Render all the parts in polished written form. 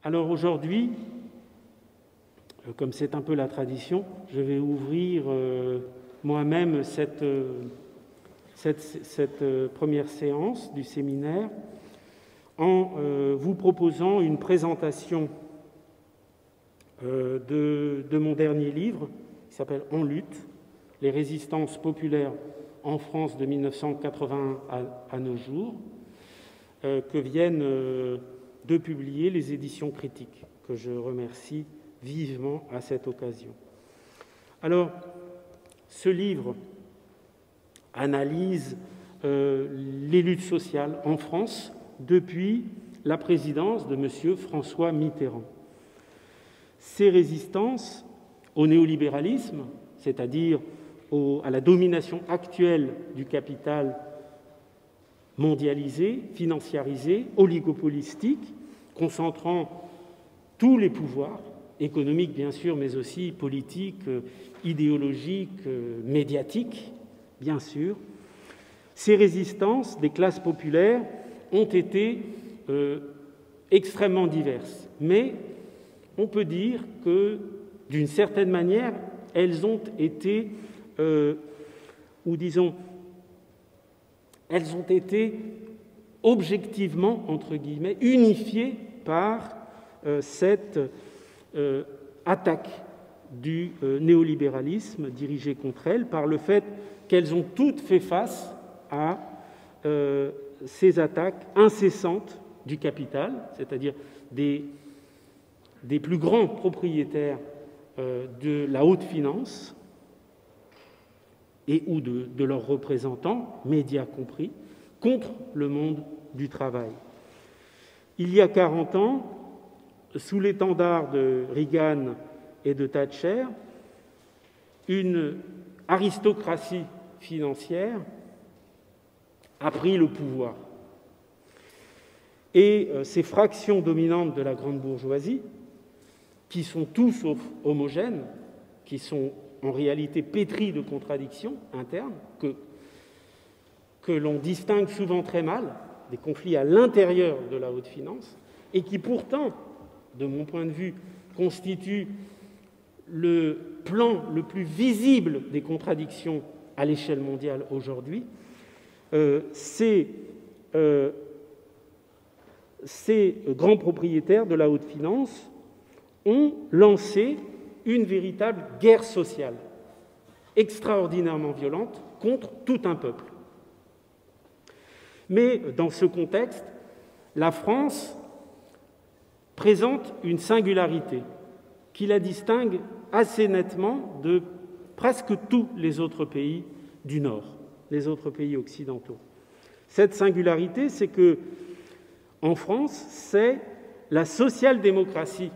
Alors aujourd'hui, comme c'est un peu la tradition, je vais ouvrir moi-même cette première séance du séminaire en vous proposant une présentation de mon dernier livre, qui s'appelle « En lutte, les résistances populaires en France de 1981 à nos jours », que viennent de publier les éditions critiques, que je remercie vivement à cette occasion. Alors, ce livre analyse les luttes sociales en France depuis la présidence de M. François Mitterrand. Ces résistances au néolibéralisme, c'est-à-dire à la domination actuelle du capital mondialisé, financiarisé, oligopolistique, concentrant tous les pouvoirs, économiques bien sûr, mais aussi politiques, idéologiques, médiatiques, bien sûr. Ces résistances des classes populaires ont été extrêmement diverses, mais on peut dire que, d'une certaine manière, elles ont été, elles ont été objectivement, entre guillemets, unifiées par cette attaque du néolibéralisme dirigée contre elles, par le fait qu'elles ont toutes fait face à ces attaques incessantes du capital, c'est-à-dire des plus grands propriétaires de la haute finance et ou de leurs représentants, médias compris, contre le monde du travail. Il y a 40 ans, sous l'étendard de Reagan et de Thatcher, une aristocratie financière a pris le pouvoir. Et ces fractions dominantes de la grande bourgeoisie, qui sont tous sauf homogènes, qui sont en réalité pétries de contradictions internes, que l'on distingue souvent très mal, des conflits à l'intérieur de la haute finance, et qui pourtant, de mon point de vue, constituent le plan le plus visible des contradictions à l'échelle mondiale aujourd'hui, ces grands propriétaires de la haute finance ont lancé une véritable guerre sociale, extraordinairement violente, contre tout un peuple. Mais dans ce contexte, la France présente une singularité qui la distingue assez nettement de presque tous les autres pays du Nord, les autres pays occidentaux. Cette singularité, c'est que, en France, c'est la social-démocratie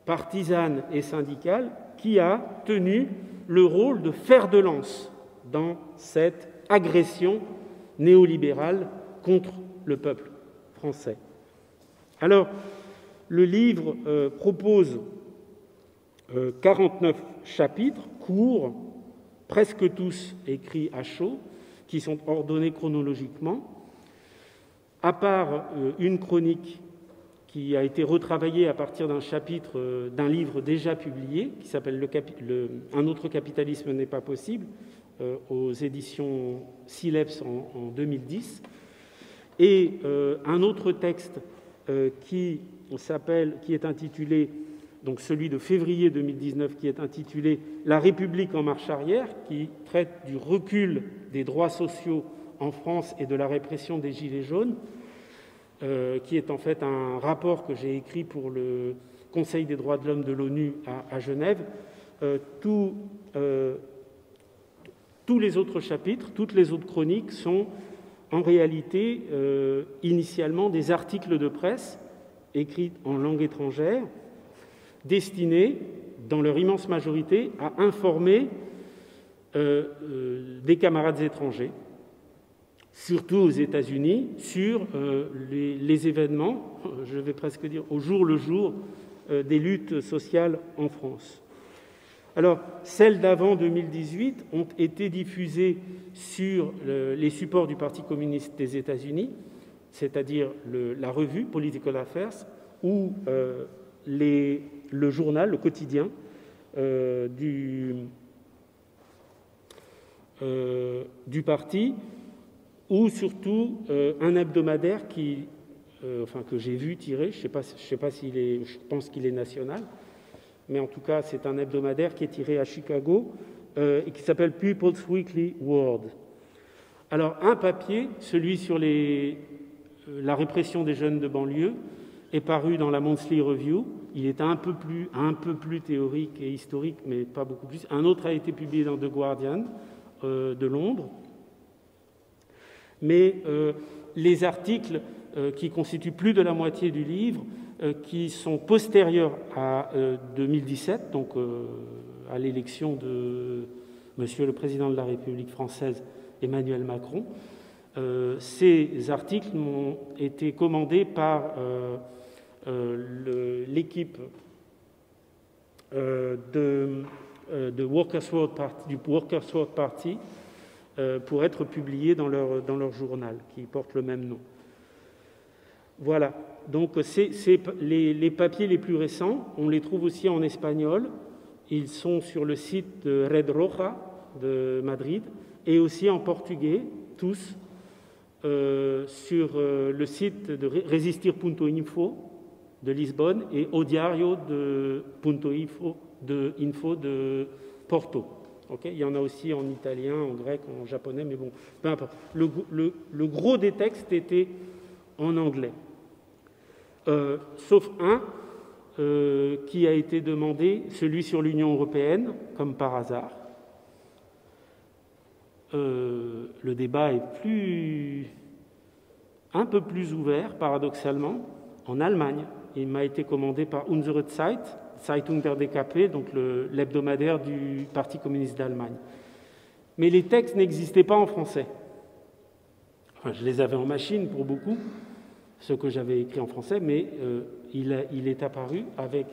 partisane et syndicale qui a tenu le rôle de fer de lance dans cette agression néolibérale contre le peuple français. Alors, le livre propose 49 chapitres courts, presque tous écrits à chaud, qui sont ordonnés chronologiquement, à part une chronique qui a été retravaillée à partir d'un chapitre d'un livre déjà publié, qui s'appelle « Un autre capitalisme n'est pas possible », aux éditions Sileps en 2010, et un autre texte qui est intitulé, donc celui de février 2019, qui est intitulé « La République en marche arrière », qui traite du recul des droits sociaux en France et de la répression des Gilets jaunes, qui est en fait un rapport que j'ai écrit pour le Conseil des droits de l'homme de l'ONU à Genève. Tous les autres chapitres, toutes les autres chroniques sont en réalité initialement des articles de presse écrits en langue étrangère, destinés, dans leur immense majorité, à informer des camarades étrangers, surtout aux États-Unis, sur les événements, je vais presque dire au jour le jour, des luttes sociales en France. Alors, celles d'avant 2018 ont été diffusées sur les supports du Parti communiste des États-Unis, c'est-à-dire la revue Political Affairs, où le journal, le quotidien du parti, ou surtout un hebdomadaire que j'ai vu tirer, je sais pas s'il est, je pense qu'il est national, mais en tout cas c'est un hebdomadaire qui est tiré à Chicago et qui s'appelle People's Weekly World. Alors un papier, celui sur la répression des jeunes de banlieue, est paru dans la Monthly Review. Il est un peu plus théorique et historique, mais pas beaucoup plus. Un autre a été publié dans The Guardian de Londres. Mais les articles qui constituent plus de la moitié du livre, qui sont postérieurs à 2017, donc à l'élection de Monsieur le Président de la République française, Emmanuel Macron, ces articles m'ont été commandés par l'équipe du Workers' World Party pour être publiés dans leur journal, qui porte le même nom. Voilà, donc les papiers les plus récents, on les trouve aussi en espagnol. Ils sont sur le site de Red Roja de Madrid et aussi en portugais, tous, sur le site de resistir.info de Lisbonne et au diario .info de Porto. Okay, il y en a aussi en italien, en grec, en japonais, mais bon, peu importe. Le gros des textes était en anglais, sauf un qui a été demandé, celui sur l'Union européenne, comme par hasard. Le débat est un peu plus ouvert, paradoxalement, en Allemagne. Il m'a été commandé par Unsere Zeitung der DKP, donc l'hebdomadaire du Parti communiste d'Allemagne. Mais les textes n'existaient pas en français. Enfin, je les avais en machine pour beaucoup, ceux que j'avais écrits en français, mais il est apparu avec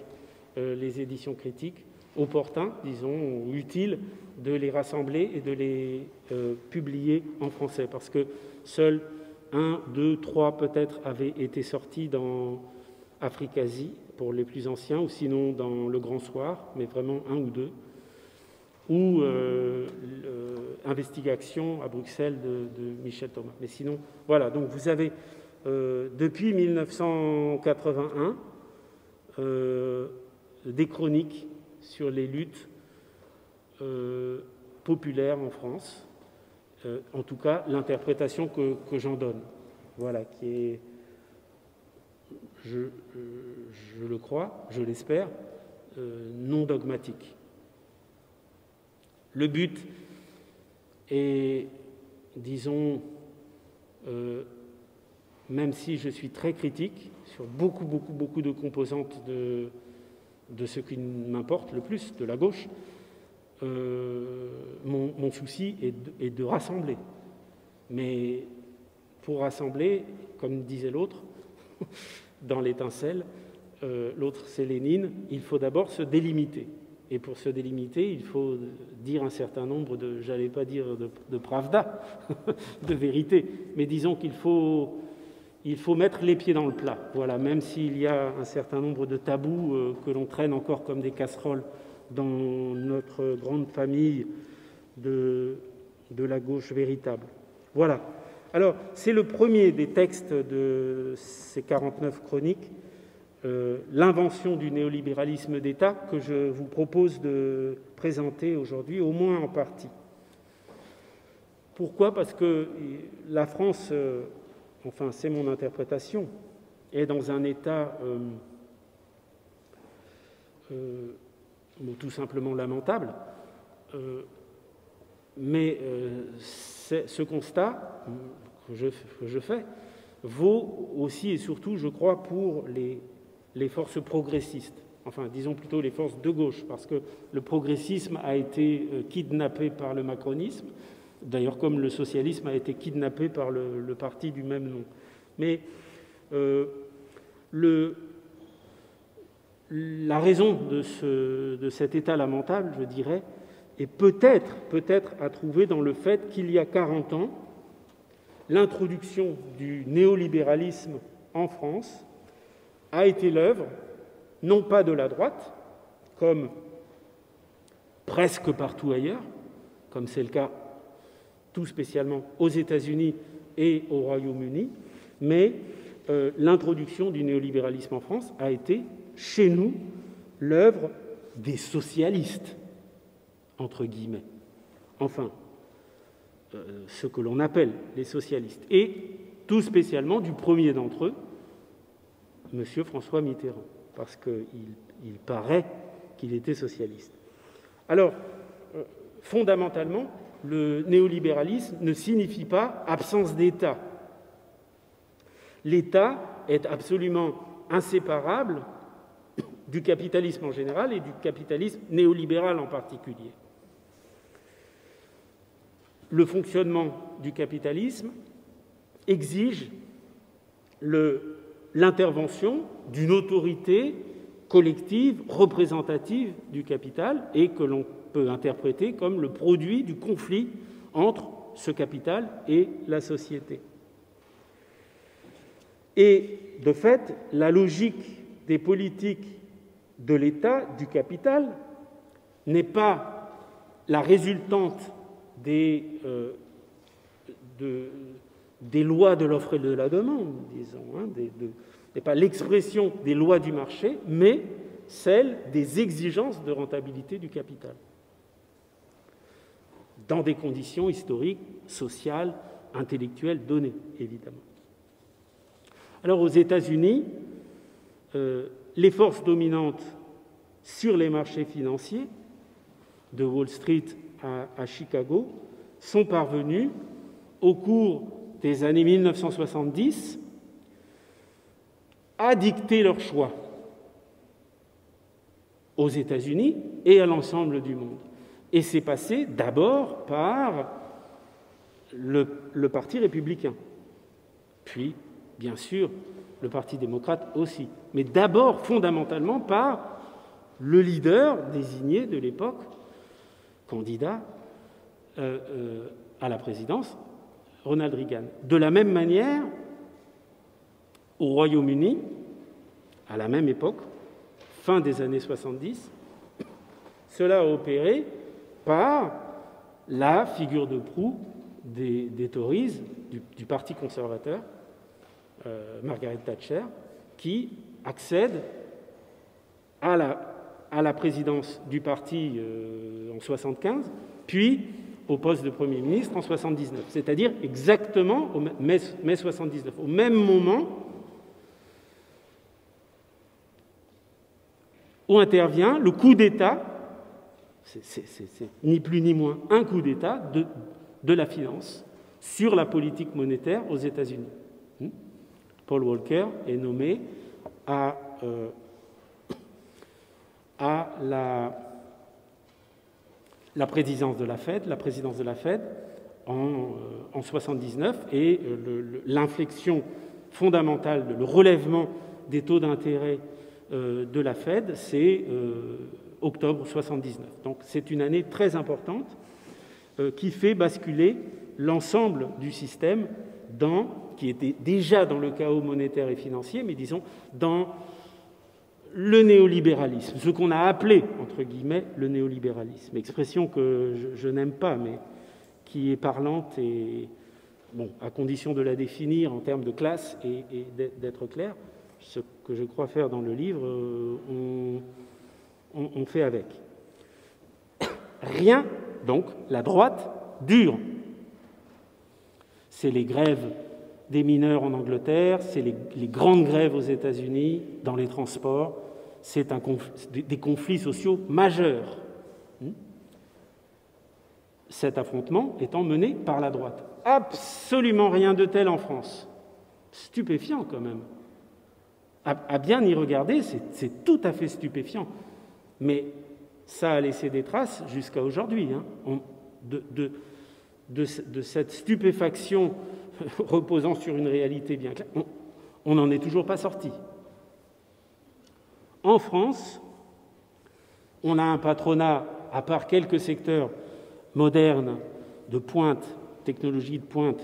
les éditions critiques opportun, disons, ou utile de les rassembler et de les publier en français, parce que seuls 1, 2, 3 peut-être avaient été sortis dans Africasie pour les plus anciens, ou sinon dans Le Grand Soir, mais vraiment 1 ou 2, ou Investigation à Bruxelles de Michel Thomas. Mais sinon, voilà, donc vous avez depuis 1981 des chroniques sur les luttes populaires en France, en tout cas l'interprétation que j'en donne, voilà, qui est, je le crois, je l'espère, non dogmatique. Le but est, disons, même si je suis très critique sur beaucoup de composantes de ce qui m'importe le plus, de la gauche, mon souci est de rassembler. Mais pour rassembler, comme disait l'autre, dans l'étincelle, l'autre c'est Lénine, il faut d'abord se délimiter. Et pour se délimiter, il faut dire un certain nombre de, j'allais pas dire de pravda, de vérité, mais disons qu'il faut mettre les pieds dans le plat. Voilà, même s'il y a un certain nombre de tabous que l'on traîne encore comme des casseroles dans notre grande famille de la gauche véritable. Voilà. Alors, c'est le premier des textes de ces 49 chroniques, l'invention du néolibéralisme d'État, que je vous propose de présenter aujourd'hui, au moins en partie. Pourquoi ? Parce que la France, enfin c'est mon interprétation, est dans un état tout simplement lamentable, mais ce constat que je fais vaut aussi et surtout, je crois, pour les forces progressistes, enfin disons plutôt les forces de gauche, parce que le progressisme a été kidnappé par le macronisme, d'ailleurs comme le socialisme a été kidnappé par le parti du même nom. Mais la raison de cet état lamentable, je dirais, est peut-être à trouver dans le fait qu'il y a 40 ans, l'introduction du néolibéralisme en France a été l'œuvre non pas de la droite, comme presque partout ailleurs, comme c'est le cas tout spécialement aux États-Unis et au Royaume-Uni, mais l'introduction du néolibéralisme en France a été, chez nous, l'œuvre des socialistes, entre guillemets. Enfin, ce que l'on appelle les socialistes, et tout spécialement du premier d'entre eux, M. François Mitterrand, parce qu'il paraît qu'il était socialiste. Alors, fondamentalement, le néolibéralisme ne signifie pas absence d'État. L'État est absolument inséparable du capitalisme en général et du capitalisme néolibéral en particulier. Le fonctionnement du capitalisme exige l'intervention d'une autorité collective, représentative du capital, et que l'on peut interpréter comme le produit du conflit entre ce capital et la société. Et de fait, la logique des politiques de l'État, du capital, n'est pas la résultante des lois de l'offre et de la demande, disons, n'est pas l'expression des lois du marché, mais celle des exigences de rentabilité du capital, dans des conditions historiques, sociales, intellectuelles données, évidemment. Alors, aux États-Unis, les forces dominantes sur les marchés financiers, de Wall Street à Chicago, sont parvenues, au cours des années 1970, à dicter leur choix aux États-Unis et à l'ensemble du monde. Et c'est passé d'abord par le Parti républicain, puis, bien sûr, le Parti démocrate aussi, mais d'abord, fondamentalement, par le leader désigné de l'époque, candidat à la présidence, Ronald Reagan. De la même manière, au Royaume-Uni, à la même époque, fin des années 70, cela a opéré par la figure de proue des Tories, du Parti conservateur, Margaret Thatcher, qui accède à la présidence du parti en 1975, puis au poste de Premier ministre en 1979, c'est-à-dire exactement au mai 1979, au même moment où intervient le coup d'État, c'est ni plus ni moins un coup d'État de la finance sur la politique monétaire aux États-Unis. Paul Volcker est nommé à la présidence de la Fed en 1979, et l'inflexion fondamentale, le relèvement des taux d'intérêt de la Fed, c'est octobre 1979. Donc c'est une année très importante qui fait basculer l'ensemble du système qui était déjà dans le chaos monétaire et financier, mais disons dans le néolibéralisme, ce qu'on a appelé, entre guillemets, le néolibéralisme, expression que je n'aime pas, mais qui est parlante, et bon, à condition de la définir en termes de classe et d'être clair, ce que je crois faire dans le livre, on fait avec. Rien, donc, la droite dure. C'est les grèves des mineurs en Angleterre, c'est les grandes grèves aux États-Unis, dans les transports, c'est des conflits sociaux majeurs. Cet affrontement étant mené par la droite. Absolument rien de tel en France. Stupéfiant quand même. À bien y regarder, c'est tout à fait stupéfiant. Mais ça a laissé des traces jusqu'à aujourd'hui. De cette stupéfaction reposant sur une réalité bien claire, on n'en est toujours pas sorti. En France, on a un patronat, à part quelques secteurs modernes, de pointe, technologie de pointe,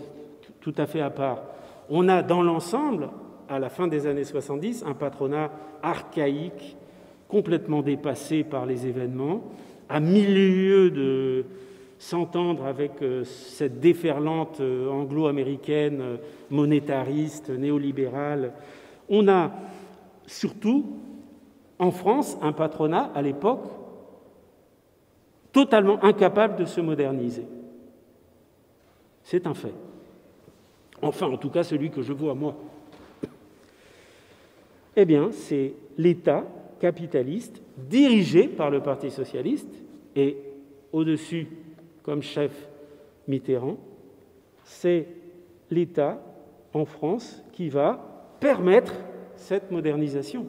tout à fait à part. On a dans l'ensemble, à la fin des années 70, un patronat archaïque, complètement dépassé par les événements, à milieu de s'entendre avec cette déferlante anglo-américaine, monétariste, néolibérale. On a surtout, en France, un patronat, à l'époque, totalement incapable de se moderniser. C'est un fait. Enfin, en tout cas, celui que je vois, moi. Eh bien, c'est l'État capitaliste dirigé par le Parti socialiste et au-dessus, comme chef, Mitterrand. C'est l'État, en France, qui va permettre cette modernisation.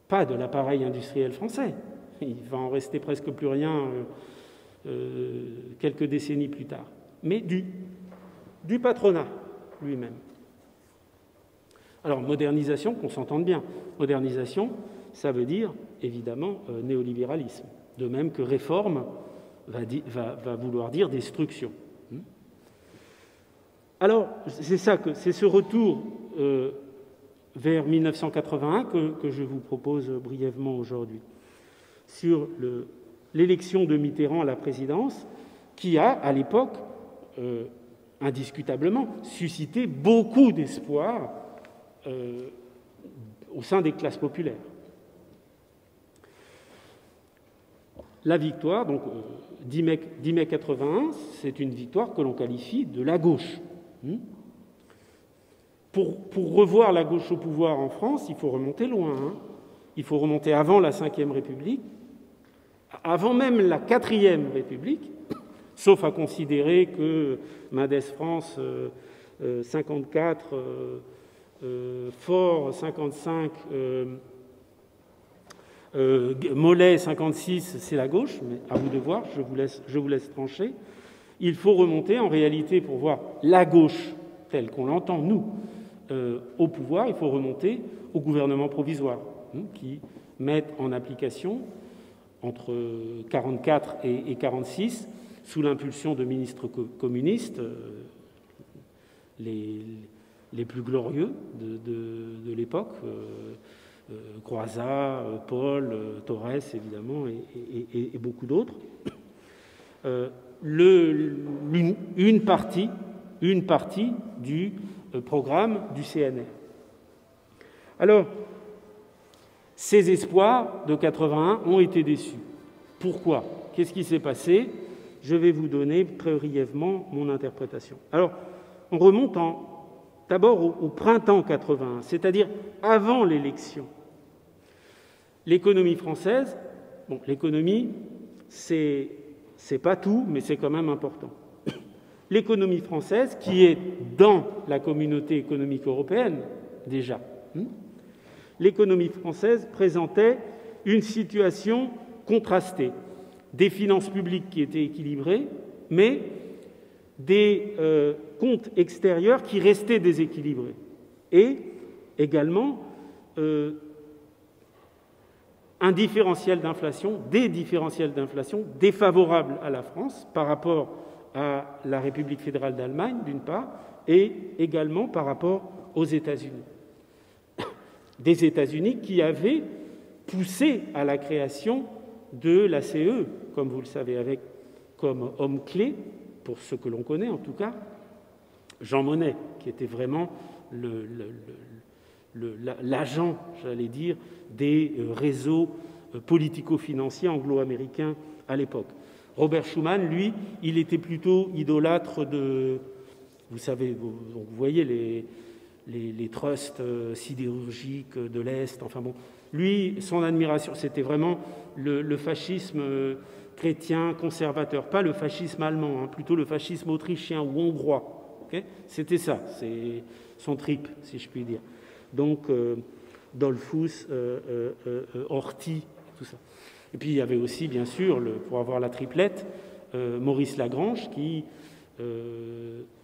Pas de l'appareil industriel français. Il va en rester presque plus rien quelques décennies plus tard. Mais du patronat lui-même. Alors, modernisation, qu'on s'entende bien. Modernisation, ça veut dire, évidemment, néolibéralisme. De même que réforme va vouloir dire destruction. Alors, c'est ce retour vers 1981 que je vous propose brièvement aujourd'hui, sur l'élection de Mitterrand à la présidence, qui a, à l'époque, indiscutablement, suscité beaucoup d'espoir au sein des classes populaires. La victoire, donc 10 mai 81, c'est une victoire que l'on qualifie de la gauche. Pour revoir la gauche au pouvoir en France, il faut remonter loin. Il faut remonter avant la Ve République, avant même la Quatrième République, sauf à considérer que Mendès France 54, Faure 55, Mollet 56, c'est la gauche, mais à vous de voir, je vous laisse trancher. Il faut remonter en réalité pour voir la gauche telle qu'on l'entend, nous, au pouvoir, il faut remonter au gouvernement provisoire, qui mettent en application, entre 1944 et 1946, sous l'impulsion de ministres communistes, les plus glorieux de l'époque, Croizat, Paul, Torres, évidemment, et beaucoup d'autres, une partie du programme du CNR. Alors, ces espoirs de 81 ont été déçus. Pourquoi ? Qu'est-ce qui s'est passé ? Je vais vous donner très brièvement mon interprétation. Alors, on remonte d'abord au printemps 81, c'est-à-dire avant l'élection. L'économie française, l'économie, c'est pas tout, mais c'est quand même important. L'économie française, qui est dans la communauté économique européenne, déjà, l'économie française présentait une situation contrastée. Des finances publiques qui étaient équilibrées, mais des comptes extérieurs qui restaient déséquilibrés. Et également des différentiels d'inflation défavorables à la France par rapport à la République fédérale d'Allemagne, d'une part, et également par rapport aux États-Unis. Des États-Unis qui avaient poussé à la création de la CE, comme vous le savez, avec comme homme clé, pour ce que l'on connaît en tout cas, Jean Monnet, qui était vraiment l'agent, j'allais dire, des réseaux politico-financiers anglo-américains à l'époque. Robert Schuman, lui, il était plutôt idolâtre de... Vous savez, vous voyez les trusts sidérurgiques de l'Est, enfin bon. Lui, son admiration, c'était vraiment le fascisme chrétien conservateur, pas le fascisme allemand, plutôt le fascisme autrichien ou hongrois. Okay, c'était ça, c'est son trip, si je puis dire. Donc, Dollfuss, Horthy, tout ça. Et puis, il y avait aussi, bien sûr, pour avoir la triplette, Maurice Lagrange, qui,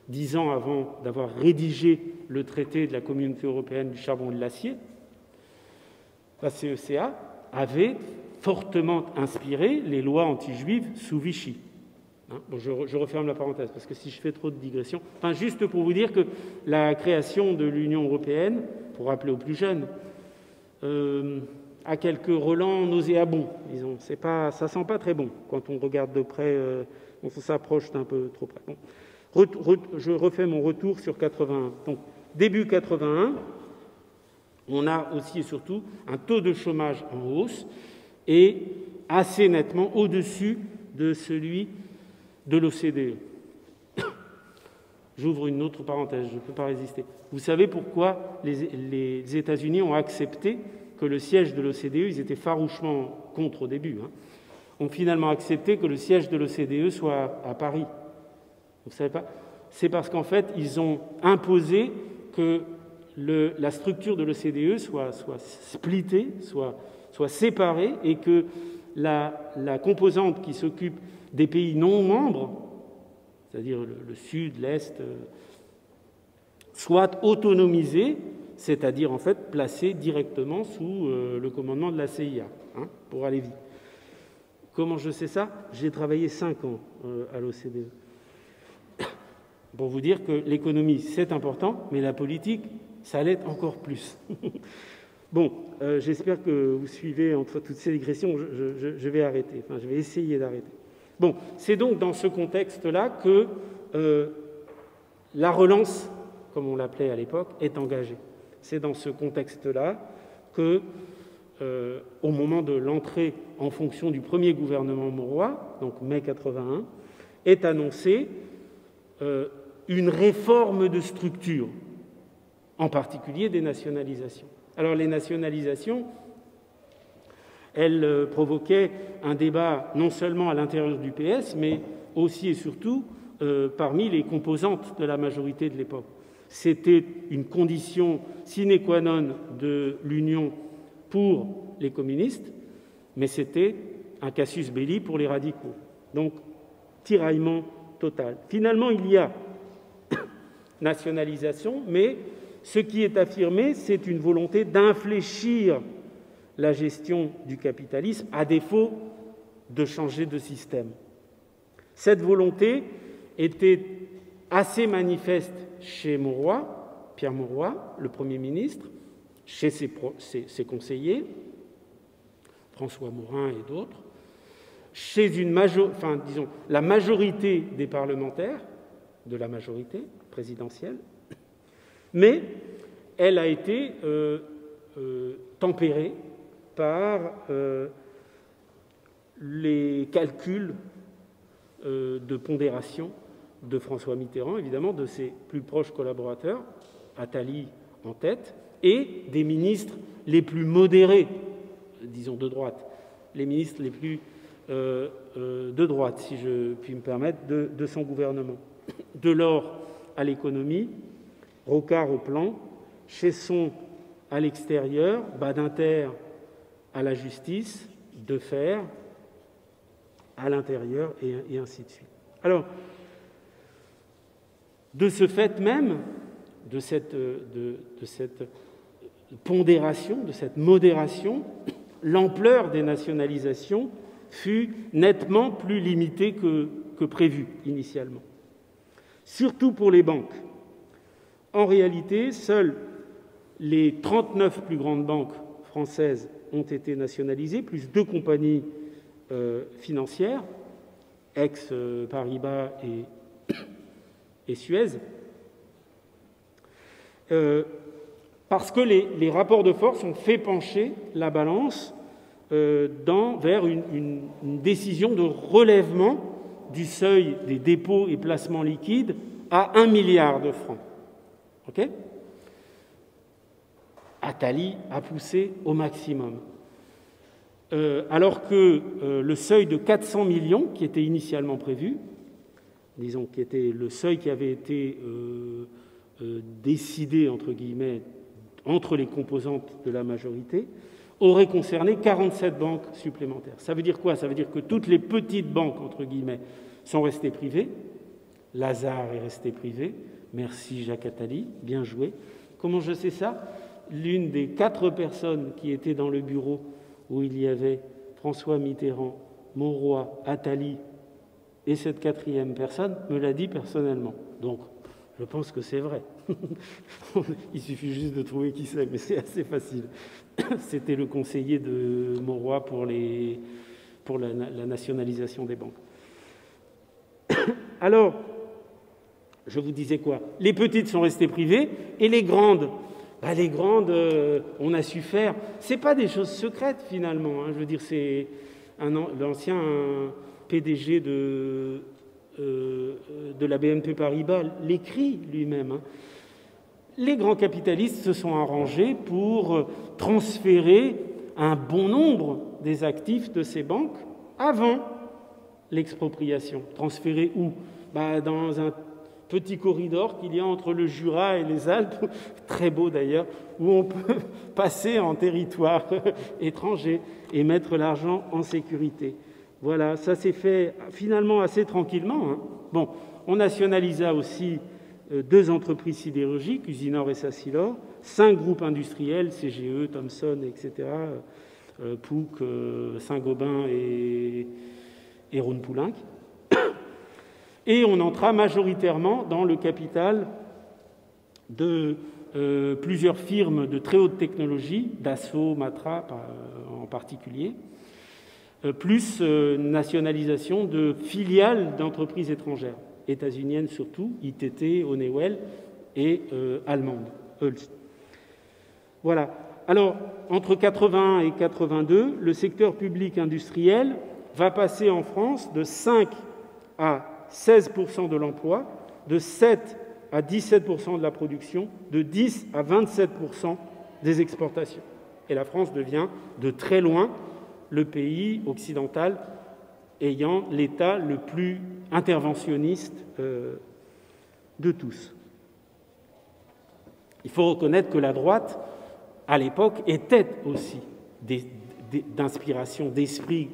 10 ans avant d'avoir rédigé le traité de la Communauté européenne du charbon et de l'acier, la CECA avait fortement inspiré les lois anti-juives sous Vichy. Bon, je referme la parenthèse, parce que si je fais trop de digressions... Enfin, juste pour vous dire que la création de l'Union européenne, pour rappeler aux plus jeunes, à quelques relents nauséabonds, disons. Ça sent pas très bon quand on regarde de près, on s'approche d'un peu trop près. Bon. Je refais mon retour sur 81. Donc, début 81, on a aussi et surtout un taux de chômage en hausse et assez nettement au-dessus de celui de l'OCDE. J'ouvre une autre parenthèse, je ne peux pas résister. Vous savez pourquoi les États-Unis ont accepté que le siège de l'OCDE, ils étaient farouchement contre au début, ont finalement accepté que le siège de l'OCDE soit à Paris. Vous ne savez pas? C'est parce qu'en fait, ils ont imposé que la structure de l'OCDE soit splittée, soit séparée, et que la composante qui s'occupe des pays non membres, c'est-à-dire le Sud, l'Est, soit autonomisée, c'est-à-dire en fait placée directement sous le commandement de la CIA, pour aller vite. Comment je sais ça? J'ai travaillé 5 ans à l'OCDE. Pour vous dire que l'économie, c'est important, mais la politique, ça l'est encore plus. Bon, j'espère que vous suivez entre toutes ces digressions. Je vais arrêter, enfin, je vais essayer d'arrêter. Bon, c'est donc dans ce contexte-là que la relance, comme on l'appelait à l'époque, est engagée. C'est dans ce contexte-là que, au moment de l'entrée en fonction du premier gouvernement Mauroy, donc mai 81, est annoncée une réforme de structure, en particulier des nationalisations. Alors les nationalisations, elles provoquaient un débat non seulement à l'intérieur du PS, mais aussi et surtout parmi les composantes de la majorité de l'époque. C'était une condition sine qua non de l'union pour les communistes, mais c'était un casus belli pour les radicaux. Donc, tiraillement total. Finalement, il y a nationalisation, mais ce qui est affirmé, c'est une volonté d'infléchir la gestion du capitalisme à défaut de changer de système. Cette volonté était assez manifeste chez Mauroy, Pierre Mauroy, le Premier ministre, chez ses conseillers, François Morin et d'autres, chez la majorité des parlementaires, de la majorité présidentielle, mais elle a été tempérée par les calculs de pondération de François Mitterrand, évidemment, de ses plus proches collaborateurs, Attali en tête, et des ministres les plus modérés, disons de droite, les ministres les plus de droite, si je puis me permettre, de son gouvernement. Delors à l'économie, Rocard au plan, Chesson à l'extérieur, Badinter à la justice, Defer à l'intérieur, et ainsi de suite. Alors, de ce fait même, de cette pondération, de cette modération, l'ampleur des nationalisations fut nettement plus limitée que prévu initialement. Surtout pour les banques. En réalité, seules les 39 plus grandes banques françaises ont été nationalisées, plus 2 compagnies financières, ex-Paribas et Suez, parce que les rapports de force ont fait pencher la balance vers une décision de relèvement du seuil des dépôts et placements liquides à 1 milliard de francs. OK ? Attali a poussé au maximum. Alors que le seuil de 400 millions, qui était initialement prévu, disons, qui était le seuil qui avait été décidé, entre guillemets, entre les composantes de la majorité, aurait concerné 47 banques supplémentaires. Ça veut dire quoi? Ça veut dire que toutes les petites banques, entre guillemets, sont restées privées. Lazare est resté privé. Merci Jacques Attali, bien joué. Comment je sais ça? L'une des 4 personnes qui étaient dans le bureau où il y avait François Mitterrand, Mauroy, Attali et cette 4e personne me l'a dit personnellement. Donc, je pense que c'est vrai. Il suffit juste de trouver qui c'est, mais c'est assez facile. C'était le conseiller de Mauroy pour la nationalisation des banques. Alors, je vous disais quoi? Les petites sont restées privées et les grandes, on a su faire. C'est pas des choses secrètes finalement. Je veux dire, c'est l'ancien PDG de la BNP Paribas l'écrit lui-même. Les grands capitalistes se sont arrangés pour transférer un bon nombre des actifs de ces banques avant l'expropriation. Transférer où? Dans un petit corridor qu'il y a entre le Jura et les Alpes, très beau d'ailleurs, où on peut passer en territoire étranger et mettre l'argent en sécurité. Voilà, ça s'est fait finalement assez tranquillement. Bon, on nationalisa aussi 2 entreprises sidérurgiques, Usinor et Sassilor, 5 groupes industriels, CGE, Thomson, etc., Pouc, Saint-Gobain et Rhône-Poulenc. Et on entra majoritairement dans le capital de plusieurs firmes de très haute technologie, Dassault, Matra en particulier, plus nationalisation de filiales d'entreprises étrangères, états-uniennes surtout, ITT, Honeywell et allemandes, Holst. Voilà. Alors, entre 81 et 82, le secteur public industriel va passer en France de 5 à 16% de l'emploi, de 7 à 17% de la production, de 10 à 27% des exportations. Et la France devient de très loin le pays occidental ayant l'État le plus interventionniste de tous. Il faut reconnaître que la droite, à l'époque, était aussi d'inspiration, d'esprit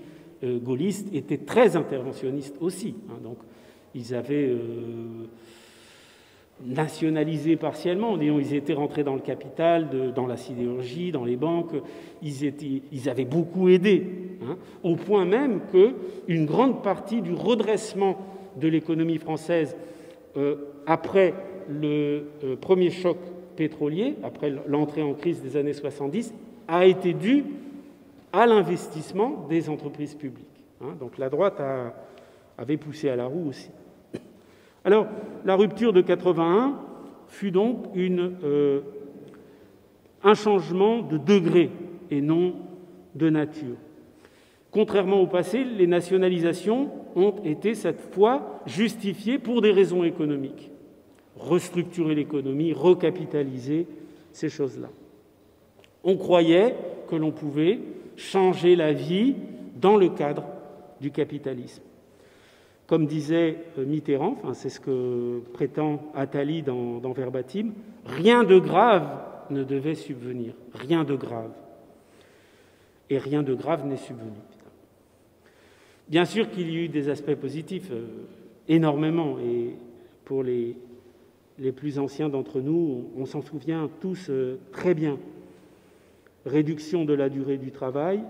gaulliste, était très interventionniste aussi. Donc, ils avaient nationalisé partiellement, ils étaient rentrés dans le capital, dans la sidérurgie, dans les banques, ils avaient beaucoup aidé, au point même qu'une grande partie du redressement de l'économie française après le premier choc pétrolier, après l'entrée en crise des années 70, a été due à l'investissement des entreprises publiques. Donc la droite avait poussé à la roue aussi. Alors, la rupture de 81 fut donc un changement de degré et non de nature. Contrairement au passé, les nationalisations ont été cette fois justifiées pour des raisons économiques. Restructurer l'économie, recapitaliser, ces choses-là. On croyait que l'on pouvait changer la vie dans le cadre du capitalisme. Comme disait Mitterrand, c'est ce que prétend Attali dans Verbatim, rien de grave ne devait subvenir, rien de grave. Et rien de grave n'est subvenu. Bien sûr qu'il y a eu des aspects positifs, énormément, et pour les plus anciens d'entre nous, on s'en souvient tous très bien. Réduction de la durée du travail,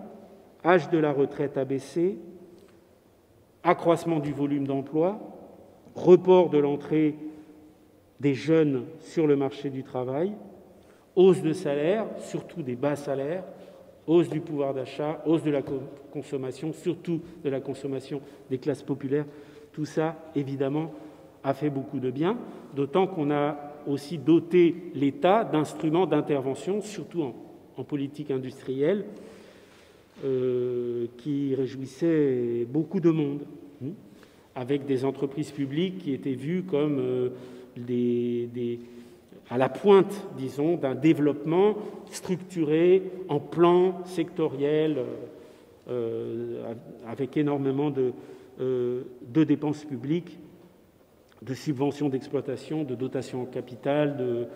âge de la retraite abaissé, accroissement du volume d'emploi, report de l'entrée des jeunes sur le marché du travail, hausse de salaire, surtout des bas salaires, hausse du pouvoir d'achat, hausse de la consommation, surtout de la consommation des classes populaires. Tout ça, évidemment, a fait beaucoup de bien, d'autant qu'on a aussi doté l'État d'instruments d'intervention, surtout en politique industrielle, qui réjouissait beaucoup de monde, avec des entreprises publiques qui étaient vues comme à la pointe, disons, d'un développement structuré en plan sectoriel, avec énormément de dépenses publiques, de subventions d'exploitation, de dotations en capital,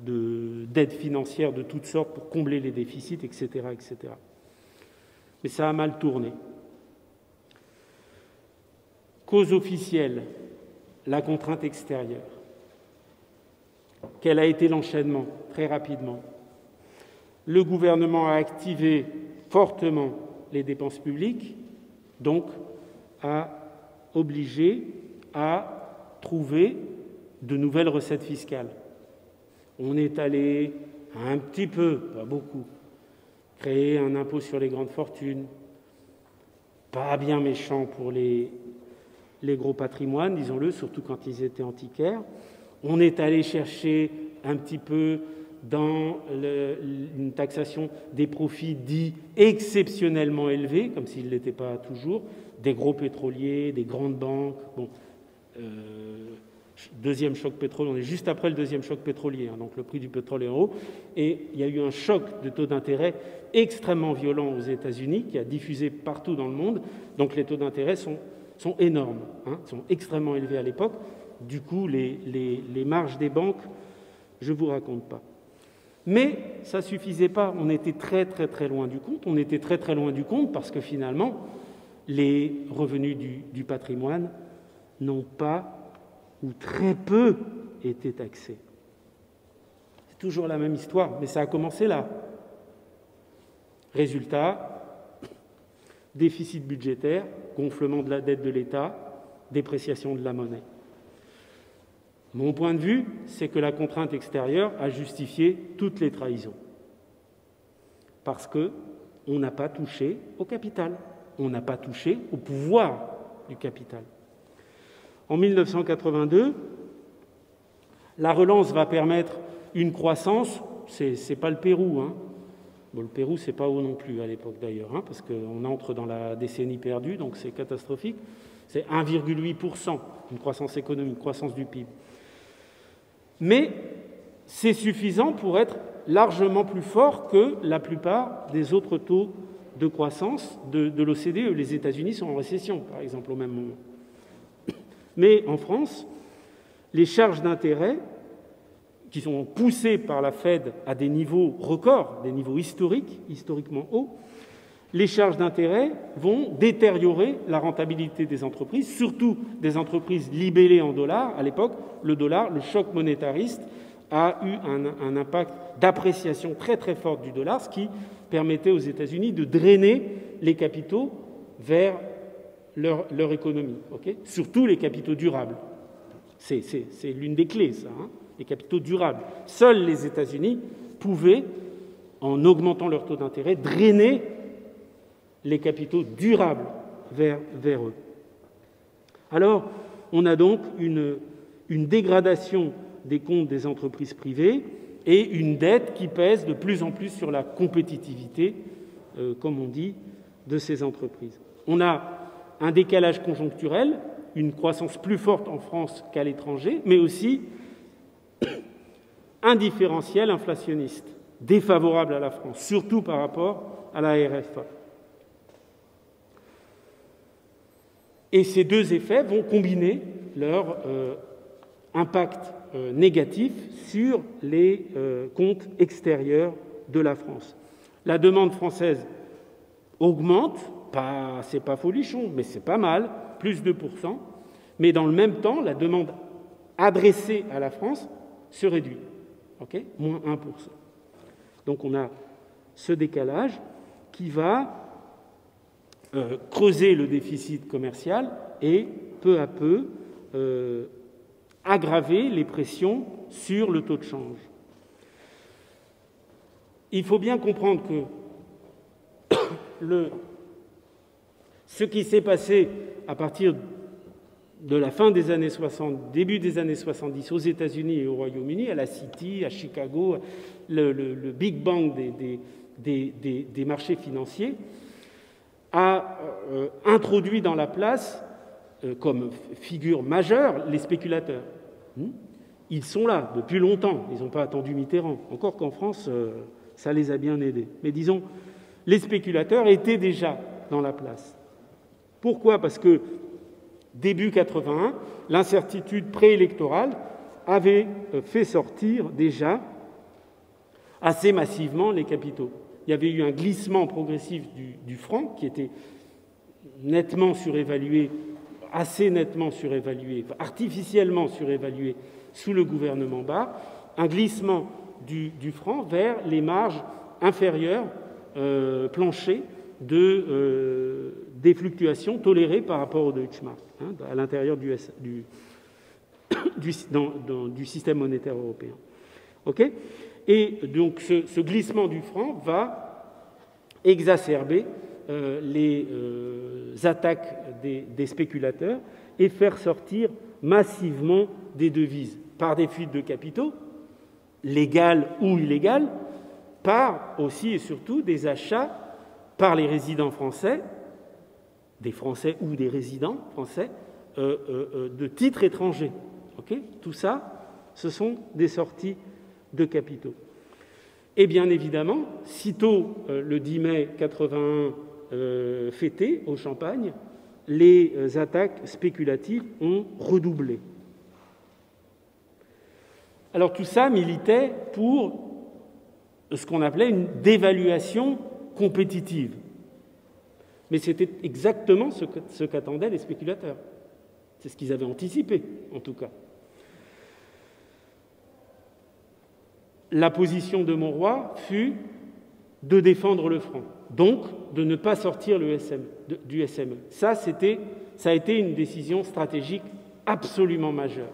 d'aides financières de toutes sortes pour combler les déficits, etc., etc. Mais ça a mal tourné. Cause officielle, la contrainte extérieure. Quel a été l'enchaînement? Très rapidement. Le gouvernement a activé fortement les dépenses publiques, donc a obligé à trouver de nouvelles recettes fiscales. On est allé un petit peu, pas beaucoup, créer un impôt sur les grandes fortunes, pas bien méchant pour les gros patrimoines, disons-le, surtout quand ils étaient antiquaires. On est allé chercher un petit peu dans une taxation des profits dits exceptionnellement élevés, comme s'ils ne l'étaient pas toujours, des gros pétroliers, des grandes banques. Bon, deuxième choc pétrolier, on est juste après le deuxième choc pétrolier, hein, donc le prix du pétrole est en haut, et il y a eu un choc de taux d'intérêt extrêmement violent aux États-Unis qui a diffusé partout dans le monde, donc les taux d'intérêt sont énormes, hein, sont extrêmement élevés à l'époque. Du coup, les marges des banques, je ne vous raconte pas. Mais ça ne suffisait pas, on était très très très loin du compte. On était très très loin du compte parce que finalement, les revenus du patrimoine n'ont pas ou très peu été taxés. C'est toujours la même histoire, mais ça a commencé là. Résultat, déficit budgétaire, gonflement de la dette de l'État, dépréciation de la monnaie. Mon point de vue, c'est que la contrainte extérieure a justifié toutes les trahisons. Parce qu'on n'a pas touché au capital, on n'a pas touché au pouvoir du capital. En 1982, la relance va permettre une croissance, c'est pas le Pérou, hein. Bon, le Pérou, c'est pas haut non plus à l'époque d'ailleurs, hein, parce qu'on entre dans la décennie perdue, donc c'est catastrophique. C'est 1,8%, une croissance économique, une croissance du PIB. Mais c'est suffisant pour être largement plus fort que la plupart des autres taux de croissance de l'OCDE. Les États-Unis sont en récession, par exemple, au même moment. Mais en France, les charges d'intérêt, qui sont poussées par la Fed à des niveaux records, des niveaux historiquement hauts, les charges d'intérêt vont détériorer la rentabilité des entreprises, surtout des entreprises libellées en dollars. À l'époque, le dollar, le choc monétariste, a eu un impact d'appréciation très très forte du dollar, ce qui permettait aux États-Unis de drainer les capitaux vers leur économie, okay, surtout les capitaux durables. C'est l'une des clés, ça, hein, les capitaux durables. Seuls les États-Unis pouvaient, en augmentant leur taux d'intérêt, drainer les capitaux durables vers eux. Alors, on a donc une dégradation des comptes des entreprises privées et une dette qui pèse de plus en plus sur la compétitivité, comme on dit, de ces entreprises. On a un décalage conjoncturel, une croissance plus forte en France qu'à l'étranger, mais aussi un différentiel inflationniste défavorable à la France, surtout par rapport à la RFA. Et ces deux effets vont combiner leur impact négatif sur les comptes extérieurs de la France. La demande française augmente, c'est pas folichon, mais c'est pas mal, plus 2%, mais dans le même temps, la demande adressée à la France se réduit, okay, moins 1%. Donc on a ce décalage qui va creuser le déficit commercial et peu à peu aggraver les pressions sur le taux de change. Il faut bien comprendre que ce qui s'est passé à partir de la fin des années 60, début des années 70 aux États-Unis et au Royaume-Uni, à la City, à Chicago, le Big Bang des marchés financiers, a introduit dans la place, comme figure majeure, les spéculateurs. Ils sont là depuis longtemps, ils n'ont pas attendu Mitterrand, encore qu'en France, ça les a bien aidés. Mais disons, les spéculateurs étaient déjà dans la place. Pourquoi ? Parce que début 81, l'incertitude préélectorale avait fait sortir déjà assez massivement les capitaux. Il y avait eu un glissement progressif du franc qui était nettement surévalué, assez nettement surévalué, artificiellement surévalué sous le gouvernement Barre, un glissement du franc vers les marges inférieures, planchers, des fluctuations tolérées par rapport au Deutschmark, hein, à l'intérieur du système monétaire européen. Okay, et donc ce glissement du franc va exacerber les attaques des spéculateurs et faire sortir massivement des devises par des fuites de capitaux, légales ou illégales, par aussi et surtout des achats par les résidents français, des Français ou des résidents français, de titres étrangers. Okay, tout ça, ce sont des sorties de capitaux. Et bien évidemment, sitôt le 10 mai 81 fêté au Champagne, les attaques spéculatives ont redoublé. Alors tout ça militait pour ce qu'on appelait une dévaluation compétitive. Mais c'était exactement ce qu'attendaient les spéculateurs. C'est ce qu'ils avaient anticipé, en tout cas. La position de Monroy fut de défendre le franc, donc de ne pas sortir du SME. Ça a été une décision stratégique absolument majeure.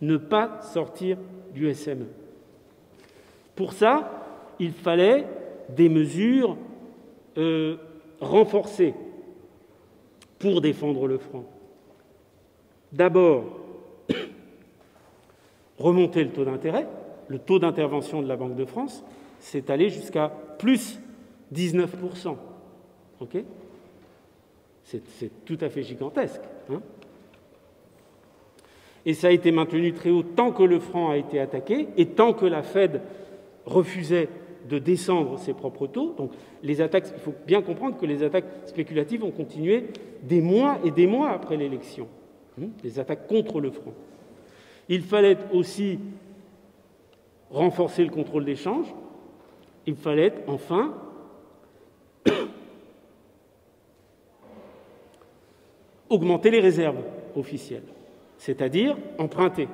Ne pas sortir du SME. Pour ça, il fallait des mesures renforcées pour défendre le franc. D'abord, remonter le taux d'intérêt. Le taux d'intervention de la Banque de France s'est allé jusqu'à plus 19%. Okay, c'est tout à fait gigantesque. Hein, et ça a été maintenu très haut tant que le franc a été attaqué et tant que la Fed refusait de descendre ses propres taux. Donc, les attaques, il faut bien comprendre que les attaques spéculatives ont continué des mois et des mois après l'élection. Les attaques contre le franc. Il fallait aussi renforcer le contrôle des changes. Il fallait enfin augmenter les réserves officielles, c'est-à-dire emprunter.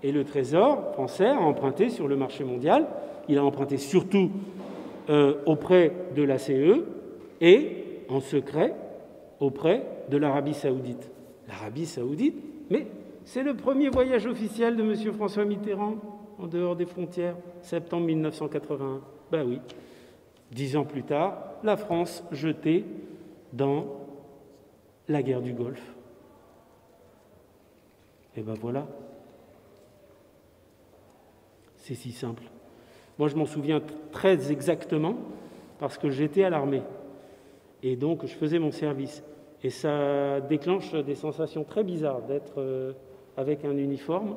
Et le Trésor français a emprunté sur le marché mondial. Il a emprunté surtout auprès de la CE et en secret auprès de l'Arabie saoudite. L'Arabie saoudite, mais c'est le premier voyage officiel de M. François Mitterrand en dehors des frontières, septembre 1981. Ben oui, 10 ans plus tard, la France jetée dans la guerre du Golfe. Et ben voilà. C'est si simple. Moi, je m'en souviens très exactement parce que j'étais à l'armée. Et donc, je faisais mon service. Et ça déclenche des sensations très bizarres d'être avec un uniforme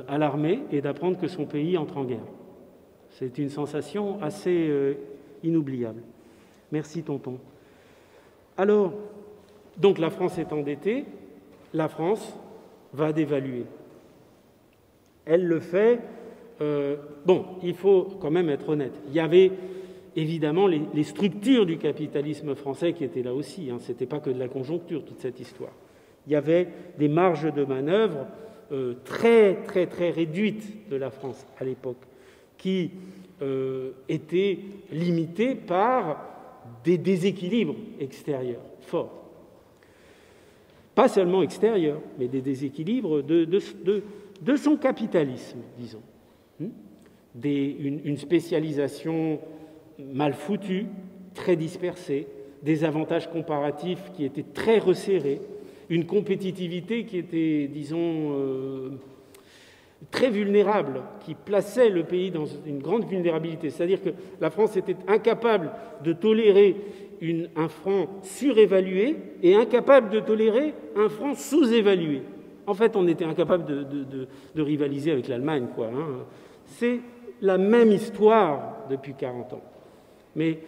à l'armée et d'apprendre que son pays entre en guerre. C'est une sensation assez inoubliable. Merci, tonton. Alors, donc la France est endettée, la France va dévaluer. Elle le fait... bon, il faut quand même être honnête. Il y avait évidemment les structures du capitalisme français qui étaient là aussi. Hein. Ce n'était pas que de la conjoncture, toute cette histoire. Il y avait des marges de manœuvre très réduites de la France à l'époque, qui étaient limitées par des déséquilibres extérieurs forts. Pas seulement extérieurs, mais des déséquilibres de son capitalisme, disons. Une spécialisation mal foutue, très dispersée, des avantages comparatifs qui étaient très resserrés, une compétitivité qui était, disons, très vulnérable, qui plaçait le pays dans une grande vulnérabilité. C'est-à-dire que la France était incapable de tolérer un franc surévalué et incapable de tolérer un franc sous-évalué. En fait, on était incapable de rivaliser avec l'Allemagne, quoi. Hein. C'est la même histoire depuis 40 ans. Mais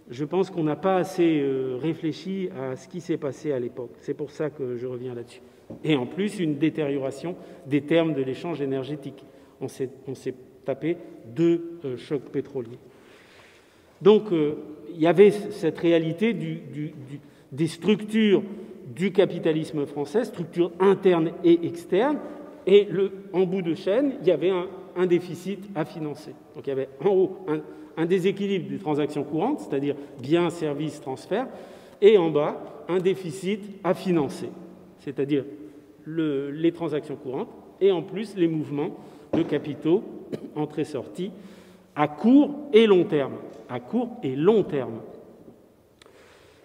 je pense qu'on n'a pas assez réfléchi à ce qui s'est passé à l'époque. C'est pour ça que je reviens là-dessus. Et en plus, une détérioration des termes de l'échange énergétique. On s'est tapé 2 chocs pétroliers. Donc, il y avait cette réalité des structures du capitalisme français, structures internes et externes, et en bout de chaîne, il y avait un déficit à financer. Donc il y avait en haut un déséquilibre des transactions courantes, c'est-à-dire biens, services, transferts, et en bas, un déficit à financer, c'est-à-dire les transactions courantes, et en plus les mouvements de capitaux entrée-sortie à court et long terme. À court et long terme.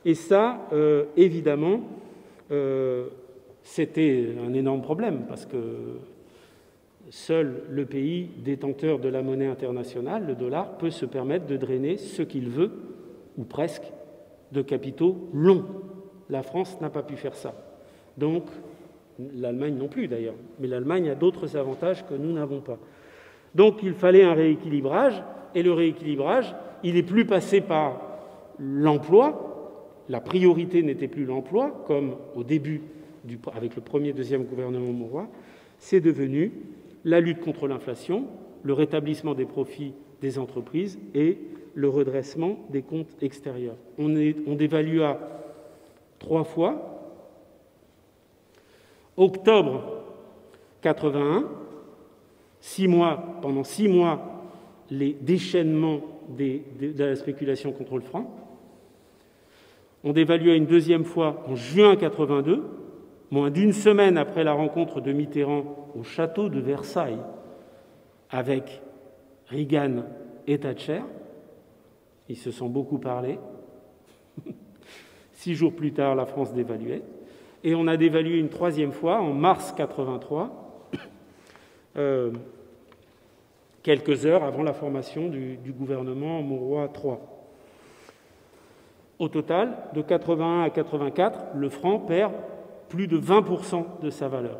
Et ça, évidemment, c'était un énorme problème parce que seul le pays détenteur de la monnaie internationale, le dollar, peut se permettre de drainer ce qu'il veut, ou presque, de capitaux longs. La France n'a pas pu faire ça. Donc, l'Allemagne non plus d'ailleurs, mais l'Allemagne a d'autres avantages que nous n'avons pas. Donc, il fallait un rééquilibrage, et le rééquilibrage, il n'est plus passé par l'emploi. La priorité n'était plus l'emploi, comme au début, avec le premier, deuxième gouvernement Mauroy. C'est devenu la lutte contre l'inflation, le rétablissement des profits des entreprises et le redressement des comptes extérieurs. On dévalua 3 fois. Octobre 81, pendant 6 mois, les déchaînements de la spéculation contre le franc. On dévalua une deuxième fois en juin 82, moins d'une semaine après la rencontre de Mitterrand au château de Versailles avec Reagan et Thatcher. Ils se sont beaucoup parlé. 6 jours plus tard, la France dévaluait. Et on a dévalué une troisième fois en mars 83, quelques heures avant la formation du gouvernement Mauroy III. Au total, de 81 à 84, le franc perd plus de 20% de sa valeur.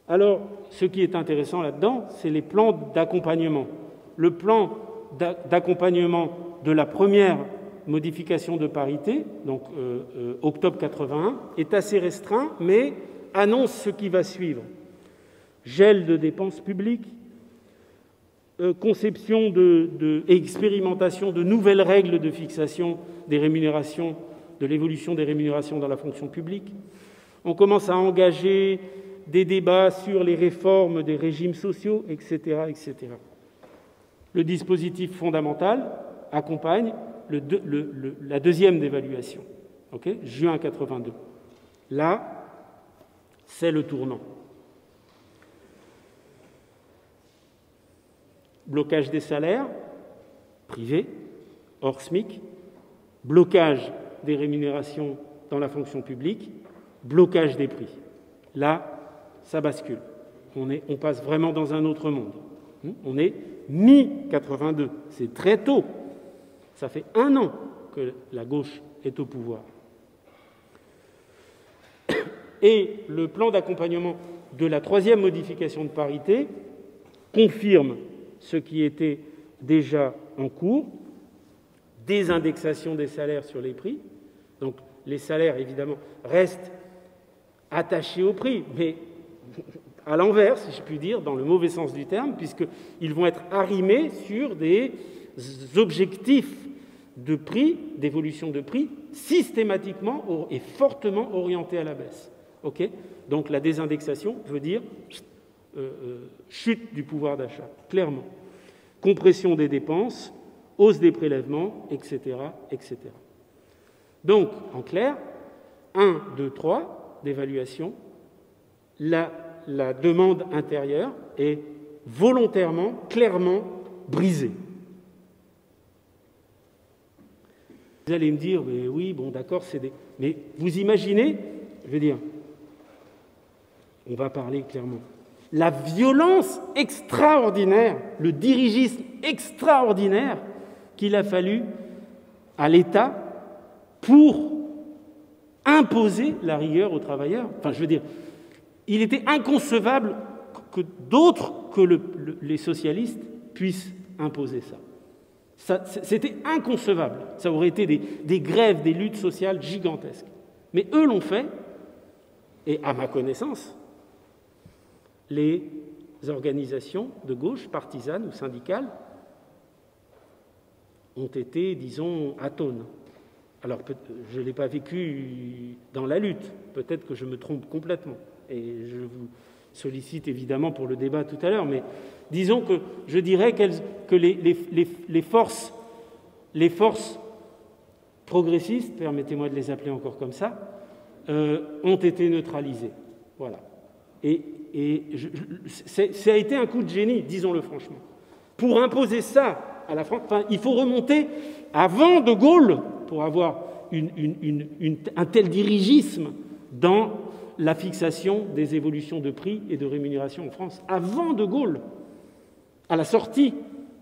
Alors, ce qui est intéressant là-dedans, c'est les plans d'accompagnement. Le plan d'accompagnement de la première modification de parité, donc octobre 81, est assez restreint, mais annonce ce qui va suivre. Gel de dépenses publiques, conception et expérimentation de nouvelles règles de fixation des rémunérations, de l'évolution des rémunérations dans la fonction publique. On commence à engager des débats sur les réformes des régimes sociaux, etc., etc. Le dispositif fondamental accompagne la deuxième dévaluation, juin 82. Là, c'est le tournant. Blocage des salaires privés, hors SMIC, blocage des rémunérations dans la fonction publique, blocage des prix. Là, ça bascule. On passe vraiment dans un autre monde. On est mi-82, c'est très tôt. Ça fait 1 an que la gauche est au pouvoir. Et le plan d'accompagnement de la troisième modification de parité confirme ce qui était déjà en cours, désindexation des salaires sur les prix. Donc les salaires, évidemment, restent attachés au prix, mais à l'envers, si je puis dire, dans le mauvais sens du terme, puisqu'ils vont être arrimés sur des objectifs de prix, d'évolution de prix, systématiquement et fortement orientés à la baisse. Donc la désindexation veut dire chute du pouvoir d'achat, clairement. Compression des dépenses, hausse des prélèvements, etc., etc. Donc, en clair, 1, 2, 3, d'évaluation, la demande intérieure est volontairement, clairement brisée. Vous allez me dire, mais oui, bon, d'accord, mais vous imaginez, je veux dire, on va parler clairement, la violence extraordinaire, le dirigisme extraordinaire qu'il a fallu à l'État pour imposer la rigueur aux travailleurs. Enfin, je veux dire, il était inconcevable que d'autres que les socialistes puissent imposer ça. C'était inconcevable. Ça aurait été des grèves, des luttes sociales gigantesques. Mais eux l'ont fait, et à ma connaissance, les organisations de gauche, partisanes ou syndicales, ont été, disons, atones. Alors, je ne l'ai pas vécu dans la lutte, peut-être que je me trompe complètement, et je vous sollicite évidemment pour le débat tout à l'heure, mais disons que je dirais que les forces progressistes, permettez-moi de les appeler encore comme ça, ont été neutralisées. Voilà. Et ça a été un coup de génie, disons-le franchement. Pour imposer ça à la France, il faut remonter avant De Gaulle pour avoir un tel dirigisme dans la fixation des évolutions de prix et de rémunération en France. Avant De Gaulle, à la sortie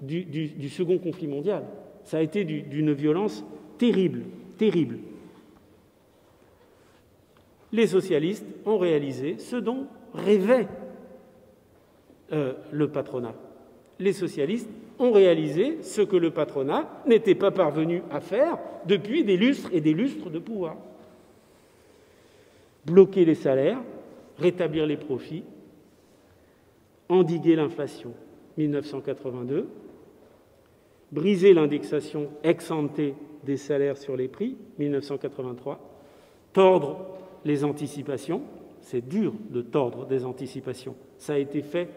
du second conflit mondial, ça a été d'une violence terrible, terrible. Les socialistes ont réalisé ce dont rêvait le patronat. Les socialistes ont réalisé ce que le patronat n'était pas parvenu à faire depuis des lustres et des lustres de pouvoir. Bloquer les salaires, rétablir les profits, endiguer l'inflation, 1982, briser l'indexation ex ante des salaires sur les prix, 1983, tordre les anticipations, c'est dur de tordre des anticipations, ça a été fait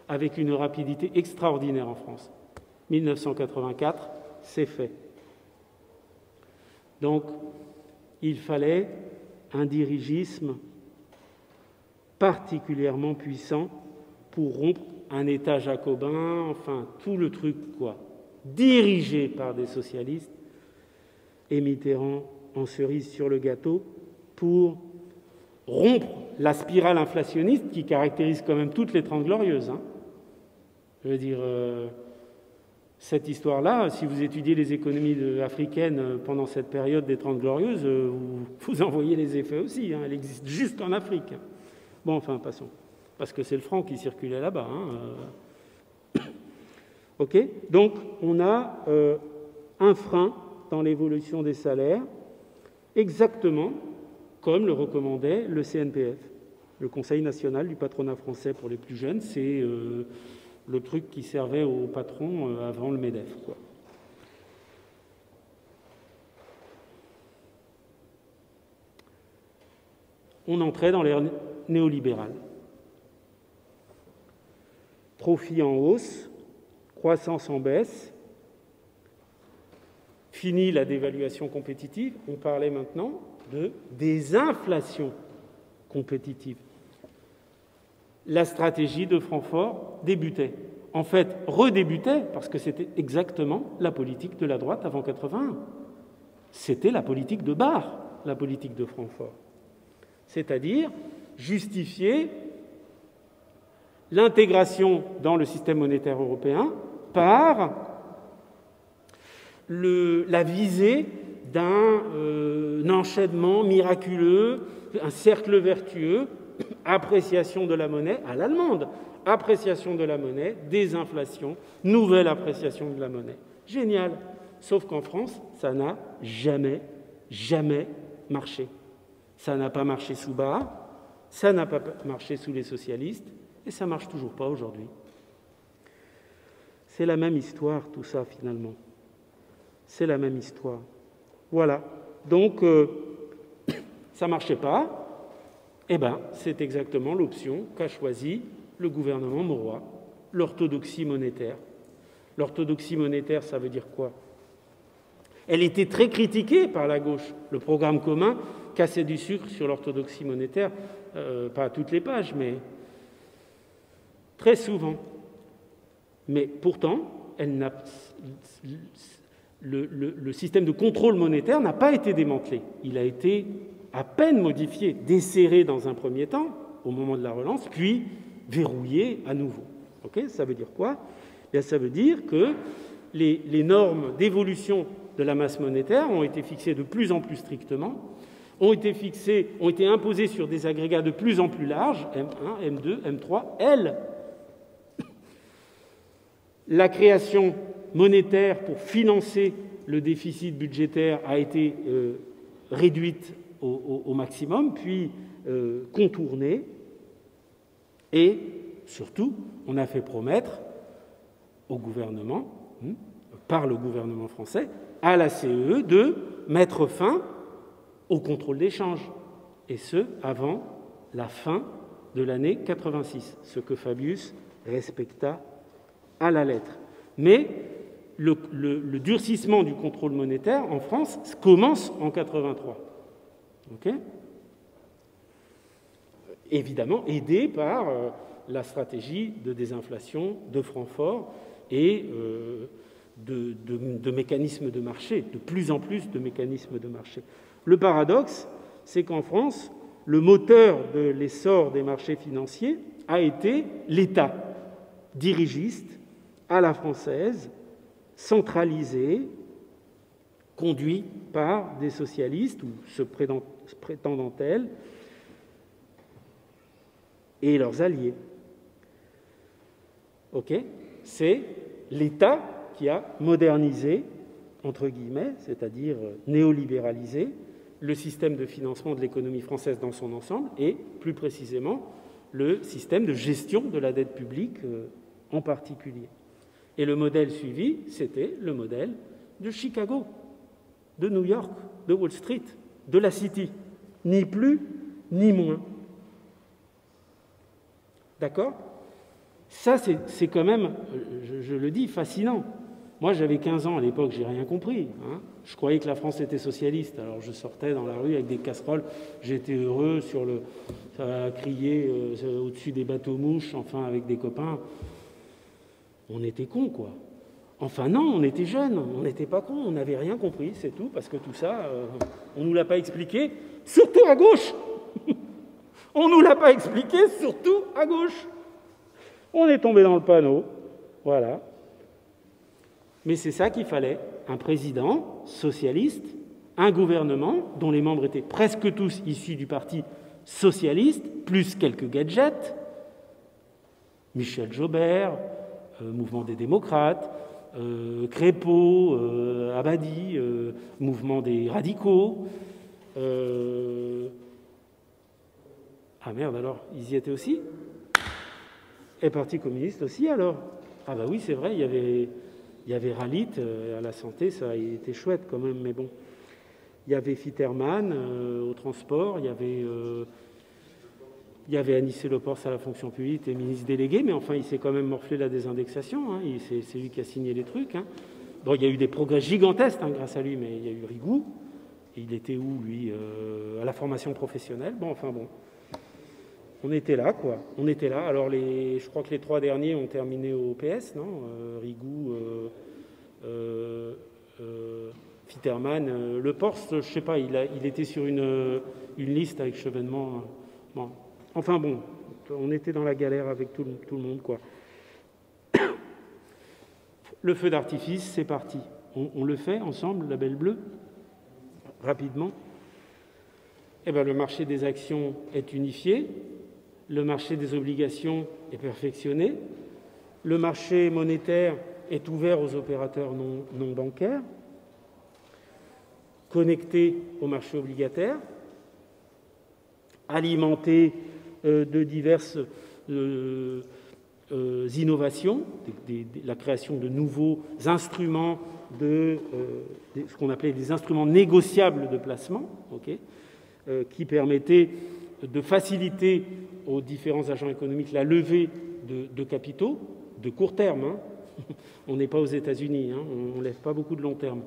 avec une rapidité extraordinaire en France. 1984, c'est fait. Donc, il fallait un dirigisme particulièrement puissant pour rompre un État jacobin, enfin, tout le truc, quoi. Dirigé par des socialistes, et Mitterrand en cerise sur le gâteau, pour rompre la spirale inflationniste qui caractérise quand même toutes les 30 Glorieuses. Hein. Je veux dire, cette histoire-là, si vous étudiez les économies africaines pendant cette période des 30 Glorieuses, vous en voyez les effets aussi. Hein. Elle existe juste en Afrique. Bon, enfin, passons. Parce que c'est le franc qui circulait là-bas. Hein. OK ? Donc, on a un frein dans l'évolution des salaires, exactement comme le recommandait le CNPF, le Conseil national du patronat français pour les plus jeunes. C'est le truc qui servait aux patrons avant le MEDEF, quoi. On entrait dans l'ère néolibérale. Profit en hausse, croissance en baisse, fini la dévaluation compétitive, on parlait maintenant de désinflation compétitive. La stratégie de Francfort débutait. En fait, redébutait, parce que c'était exactement la politique de la droite avant 81. C'était la politique de Barre, la politique de Francfort. C'est-à-dire justifier l'intégration dans le système monétaire européen par la visée d'un enchaînement miraculeux, un cercle vertueux, appréciation de la monnaie à l'allemande, appréciation de la monnaie, désinflation, nouvelle appréciation de la monnaie. Génial. Sauf qu'en France, ça n'a jamais marché. Ça n'a pas marché sous Barre, ça n'a pas marché sous les socialistes, et ça ne marche toujours pas aujourd'hui. C'est la même histoire, tout ça, finalement. C'est la même histoire. Voilà. Donc, ça ne marchait pas. Eh bien, c'est exactement l'option qu'a choisie le gouvernement Mauroy, l'orthodoxie monétaire. L'orthodoxie monétaire, ça veut dire quoi? Elle était très critiquée par la gauche. Le programme commun cassait du sucre sur l'orthodoxie monétaire, pas à toutes les pages, mais très souvent. Mais pourtant, le système de contrôle monétaire n'a pas été démantelé. Il a été à peine modifié, desserré dans un premier temps, au moment de la relance, puis verrouillé à nouveau. Okay, ça veut dire quoi? Bien, ça veut dire que les normes d'évolution de la masse monétaire ont été fixées de plus en plus strictement, ont été imposées sur des agrégats de plus en plus larges, M1, M2, M3, L. La création monétaire pour financer le déficit budgétaire a été réduite au maximum, puis contournée, et surtout, on a fait promettre au gouvernement, par le gouvernement français, à la CEE, de mettre fin au contrôle des changes, et ce, avant la fin de l'année 86, ce que Fabius respecta à la lettre. Mais le durcissement du contrôle monétaire en France commence en 83. Okay ? évidemment aidé par la stratégie de désinflation de Francfort et de mécanismes de marché, de plus en plus de mécanismes de marché. Le paradoxe, c'est qu'en France, le moteur de l'essor des marchés financiers a été l'État, dirigiste, à la française, centralisé, conduit par des socialistes ou se prétendant tels, et leurs alliés. Ok ? C'est l'État qui a modernisé, entre guillemets, c'est-à-dire néolibéralisé, le système de financement de l'économie française dans son ensemble et, plus précisément, le système de gestion de la dette publique en particulier. Et le modèle suivi, c'était le modèle de Chicago, de New York, de Wall Street, de la City, ni plus ni moins. D'accord ? Ça, c'est quand même, je le dis, fascinant. Moi, j'avais 15 ans à l'époque, j'ai rien compris. Hein. Je croyais que la France était socialiste, alors je sortais dans la rue avec des casseroles, j'étais heureux ça criait au-dessus des bateaux-mouches, enfin, avec des copains. On était cons, quoi. Enfin non, on était jeunes, on n'était pas cons, on n'avait rien compris, c'est tout, parce que tout ça, on ne nous l'a pas expliqué, surtout à gauche. On ne nous l'a pas expliqué, surtout à gauche. On est tombé dans le panneau, voilà. Mais c'est ça qu'il fallait, un président socialiste, un gouvernement dont les membres étaient presque tous issus du parti socialiste, plus quelques gadgets, Michel Jobert, mouvement des démocrates, Crépeau, Abadi, mouvement des radicaux. Ah merde, alors, ils y étaient aussi ? Et Parti communiste aussi, alors ? Ah bah oui, c'est vrai, il y avait Ralit à la santé, ça a été chouette quand même, mais bon. Il y avait Fitterman au transport, il y avait Anicet Le Pors à la fonction publique et ministre délégué, mais enfin, il s'est quand même morflé la désindexation, hein, c'est lui qui a signé les trucs. Hein. Bon, il y a eu des progrès gigantesques grâce à lui, mais il y a eu Rigou. Et il était où, lui à la formation professionnelle. Bon, enfin bon. On était là, quoi. On était là. Alors, je crois que les 3 derniers ont terminé au PS, non Rigou, Fitterman, Le Pors, je sais pas, il était sur une liste avec Chevènement. Bon. Enfin bon, on était dans la galère avec tout le monde, quoi. Le feu d'artifice, c'est parti. On le fait ensemble, la Belle Bleue, rapidement. Eh bien, le marché des actions est unifié, le marché des obligations est perfectionné, le marché monétaire est ouvert aux opérateurs non bancaires, connecté au marché obligataire, alimenté de diverses innovations, la création de nouveaux instruments, ce qu'on appelait des instruments négociables de placement, qui permettaient de faciliter aux différents agents économiques la levée de capitaux de court terme. Hein. On n'est pas aux États-Unis, hein, on ne lève pas beaucoup de long terme.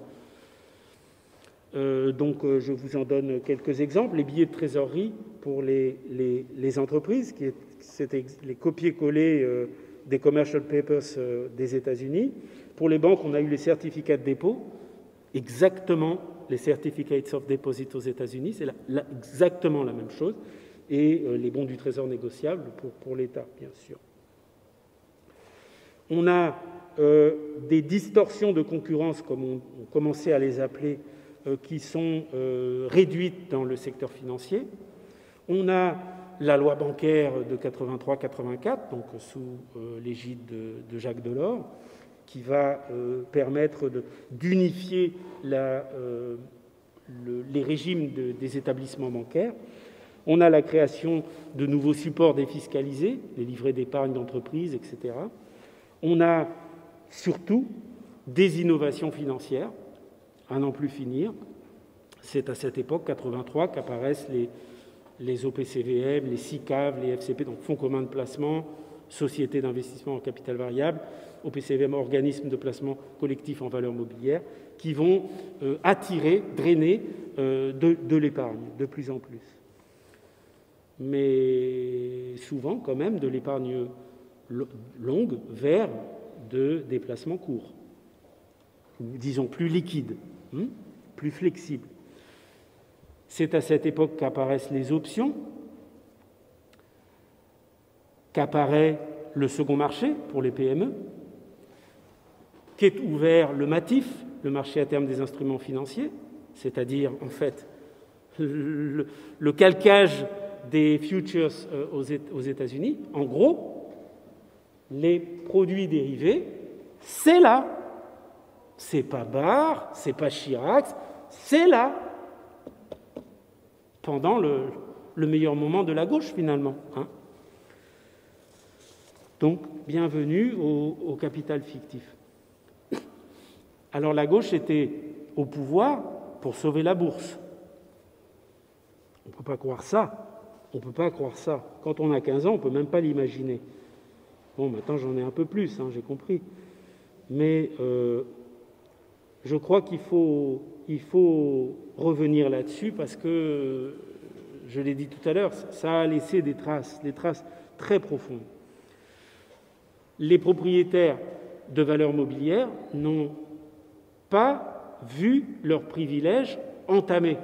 Donc, je vous en donne quelques exemples. Les billets de trésorerie pour les entreprises, c'était les copier-coller des commercial papers des États-Unis. Pour les banques, on a eu les certificats de dépôt, exactement les certificates of deposit aux États-Unis, c'est exactement la même chose, et les bons du trésor négociables pour l'État, bien sûr. On a des distorsions de concurrence, comme on commençait à les appeler, qui sont réduites dans le secteur financier. On a la loi bancaire de 83-84, donc sous l'égide de Jacques Delors, qui va permettre d'unifier les régimes des établissements bancaires. On a la création de nouveaux supports défiscalisés, les livrets d'épargne d'entreprise, etc. On a surtout des innovations financières, à n'en plus finir. C'est à cette époque, 83, qu'apparaissent les OPCVM, les SICAV, les FCP, donc fonds communs de placement, sociétés d'investissement en capital variable, OPCVM, organismes de placement collectif en valeur mobilière, qui vont attirer, drainer de l'épargne de plus en plus. mais souvent quand même de l'épargne longue vers de déplacements courts, disons plus liquides, plus flexibles. C'est à cette époque qu'apparaissent les options, qu'apparaît le second marché pour les PME, qu'est ouvert le MATIF, le marché à terme des instruments financiers, c'est-à-dire en fait le calquage des futures aux États-Unis. En gros, les produits dérivés, c'est là. C'est pas Barre, c'est pas Chirac, c'est là. Pendant le meilleur moment de la gauche, finalement. Donc, bienvenue au capital fictif. Alors, la gauche était au pouvoir pour sauver la bourse. On ne peut pas croire ça. On ne peut pas croire ça. Quand on a 15 ans, on ne peut même pas l'imaginer. Bon, maintenant, j'en ai un peu plus, j'ai compris. Mais je crois qu'il faut revenir là-dessus parce que, je l'ai dit tout à l'heure, ça a laissé des traces très profondes. Les propriétaires de valeurs mobilières n'ont pas vu leurs privilèges entamés.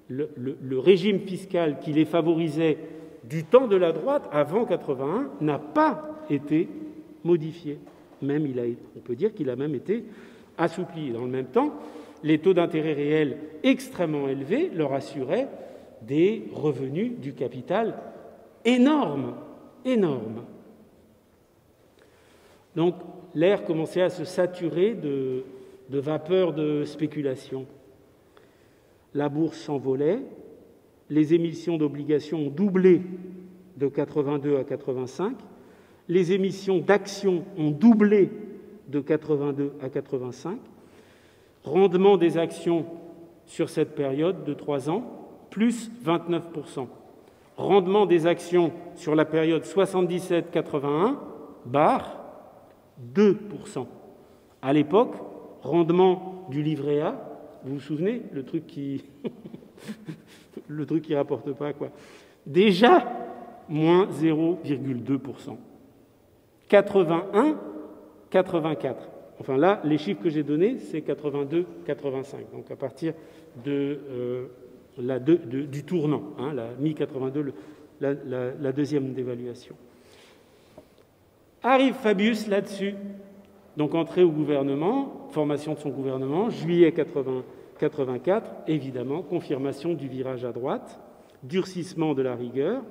Le régime fiscal qui les favorisait du temps de la droite, avant 81, n'a pas été modifié. Même, on peut dire qu'il a même été assoupli. Dans le même temps, les taux d'intérêt réels extrêmement élevés leur assuraient des revenus du capital énormes. Donc, l'air commençait à se saturer de vapeurs de spéculation. La bourse s'envolait, les émissions d'obligations ont doublé de 82 à 85, les émissions d'actions ont doublé de 82 à 85, rendement des actions sur cette période de 3 ans, plus 29%. Rendement des actions sur la période 77-81, barre, 2%. À l'époque, rendement du livret A, vous vous souvenez, le truc qui rapporte pas, quoi. Déjà, moins 0,2%. 81, 84. Enfin là, les chiffres que j'ai donnés, c'est 82, 85. Donc à partir du tournant, la mi-82, la deuxième dévaluation. Arrive Fabius là-dessus. Donc entrée au gouvernement, formation de son gouvernement, juillet 84, évidemment, confirmation du virage à droite, durcissement de la rigueur,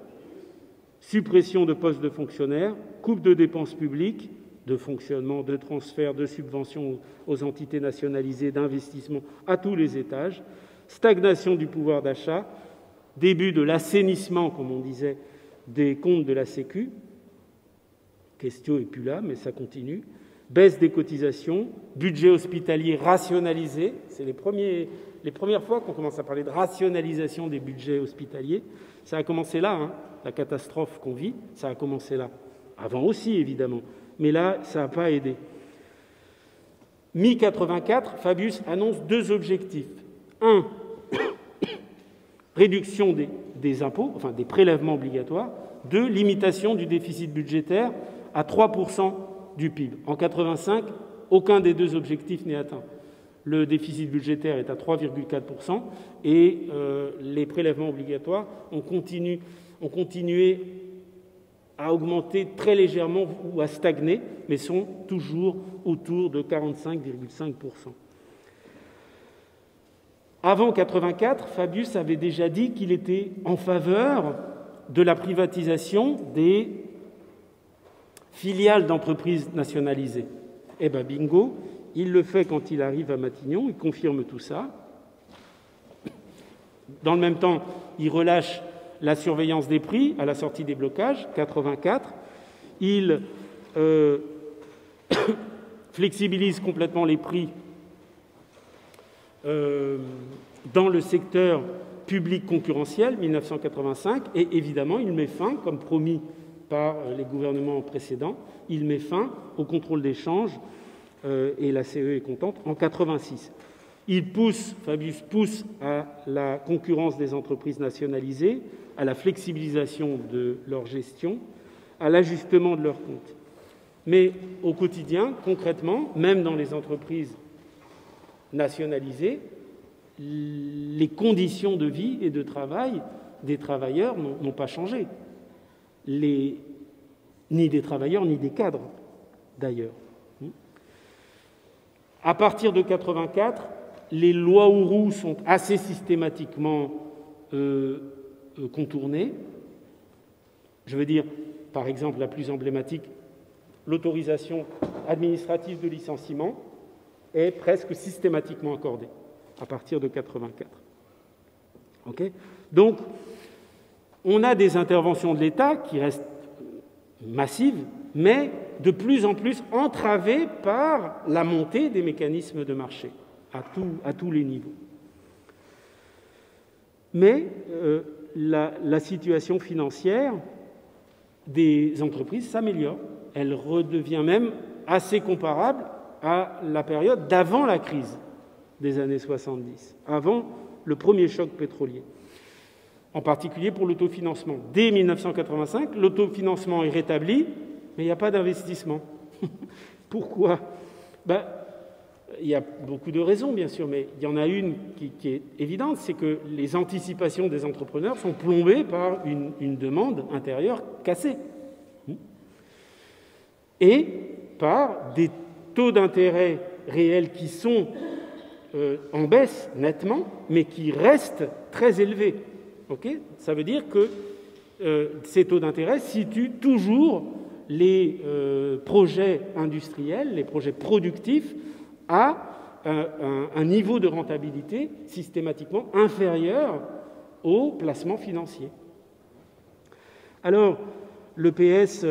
suppression de postes de fonctionnaires, coupe de dépenses publiques, de fonctionnement, de transfert, de subventions aux entités nationalisées, d'investissements à tous les étages, stagnation du pouvoir d'achat, début de l'assainissement, comme on disait, des comptes de la Sécu. Question n'est plus là, mais ça continue. Baisse des cotisations, budget hospitalier rationalisé. C'est les premières fois qu'on commence à parler de rationalisation des budgets hospitaliers. Ça a commencé là, la catastrophe qu'on vit, ça a commencé là. Avant aussi, évidemment. Mais là, ça n'a pas aidé. Mi-84, Fabius annonce 2 objectifs. 1, réduction des impôts, enfin des prélèvements obligatoires. 2, limitation du déficit budgétaire à 3% du PIB. En 85, aucun des 2 objectifs n'est atteint. Le déficit budgétaire est à 3,4% et les prélèvements obligatoires ont continué à augmenter très légèrement ou à stagner, mais sont toujours autour de 45,5%. Avant 84, Fabius avait déjà dit qu'il était en faveur de la privatisation des filiales d'entreprises nationalisées. Eh bien, bingo, il le fait quand il arrive à Matignon, il confirme tout ça. Dans le même temps, il relâche la surveillance des prix à la sortie des blocages, 84. Il flexibilise complètement les prix dans le secteur public concurrentiel, 1985, et évidemment, il met fin, comme promis par les gouvernements précédents, il met fin au contrôle des changes, et la CE est contente, en 86. Fabius pousse à la concurrence des entreprises nationalisées, à la flexibilisation de leur gestion, à l'ajustement de leurs comptes. Mais au quotidien, concrètement, même dans les entreprises nationalisées, les conditions de vie et de travail des travailleurs n'ont pas changé. Ni des travailleurs, ni des cadres, d'ailleurs. À partir de 1984, les lois Auroux sont assez systématiquement contournées. Je veux dire, par exemple, la plus emblématique, l'autorisation administrative de licenciement est presque systématiquement accordée à partir de 1984. Okay ? Donc, on a des interventions de l'État qui restent massives, mais de plus en plus entravées par la montée des mécanismes de marché à tous les niveaux. Mais la situation financière des entreprises s'améliore. Elle redevient même assez comparable à la période d'avant la crise des années 70, avant le premier choc pétrolier, en particulier pour l'autofinancement. Dès 1985, l'autofinancement est rétabli, mais il n'y a pas d'investissement. Pourquoi ? Il y a beaucoup de raisons, bien sûr, mais il y en a une qui est évidente, c'est que les anticipations des entrepreneurs sont plombées par une demande intérieure cassée et par des taux d'intérêt réels qui sont en baisse nettement, mais qui restent très élevés. Okay ? Ça veut dire que ces taux d'intérêt situent toujours les projets industriels, les projets productifs, à un niveau de rentabilité systématiquement inférieur au placement financier. Alors, le PS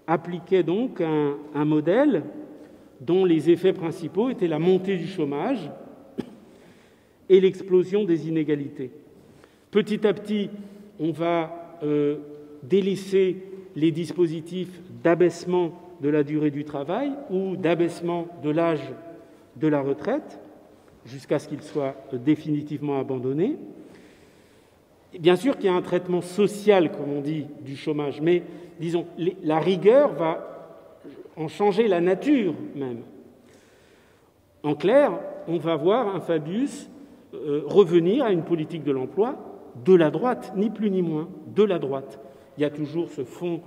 appliquait donc un modèle dont les effets principaux étaient la montée du chômage et l'explosion des inégalités. Petit à petit, on va délaisser les dispositifs d'abaissement de la durée du travail ou d'abaissement de l'âge de la retraite jusqu'à ce qu'il soit définitivement abandonné. Et bien sûr qu'il y a un traitement social, comme on dit, du chômage, mais disons, la rigueur va en changer la nature même. En clair, on va voir un Fabius revenir à une politique de l'emploi de la droite, ni plus ni moins, de la droite. Il y a toujours ce fond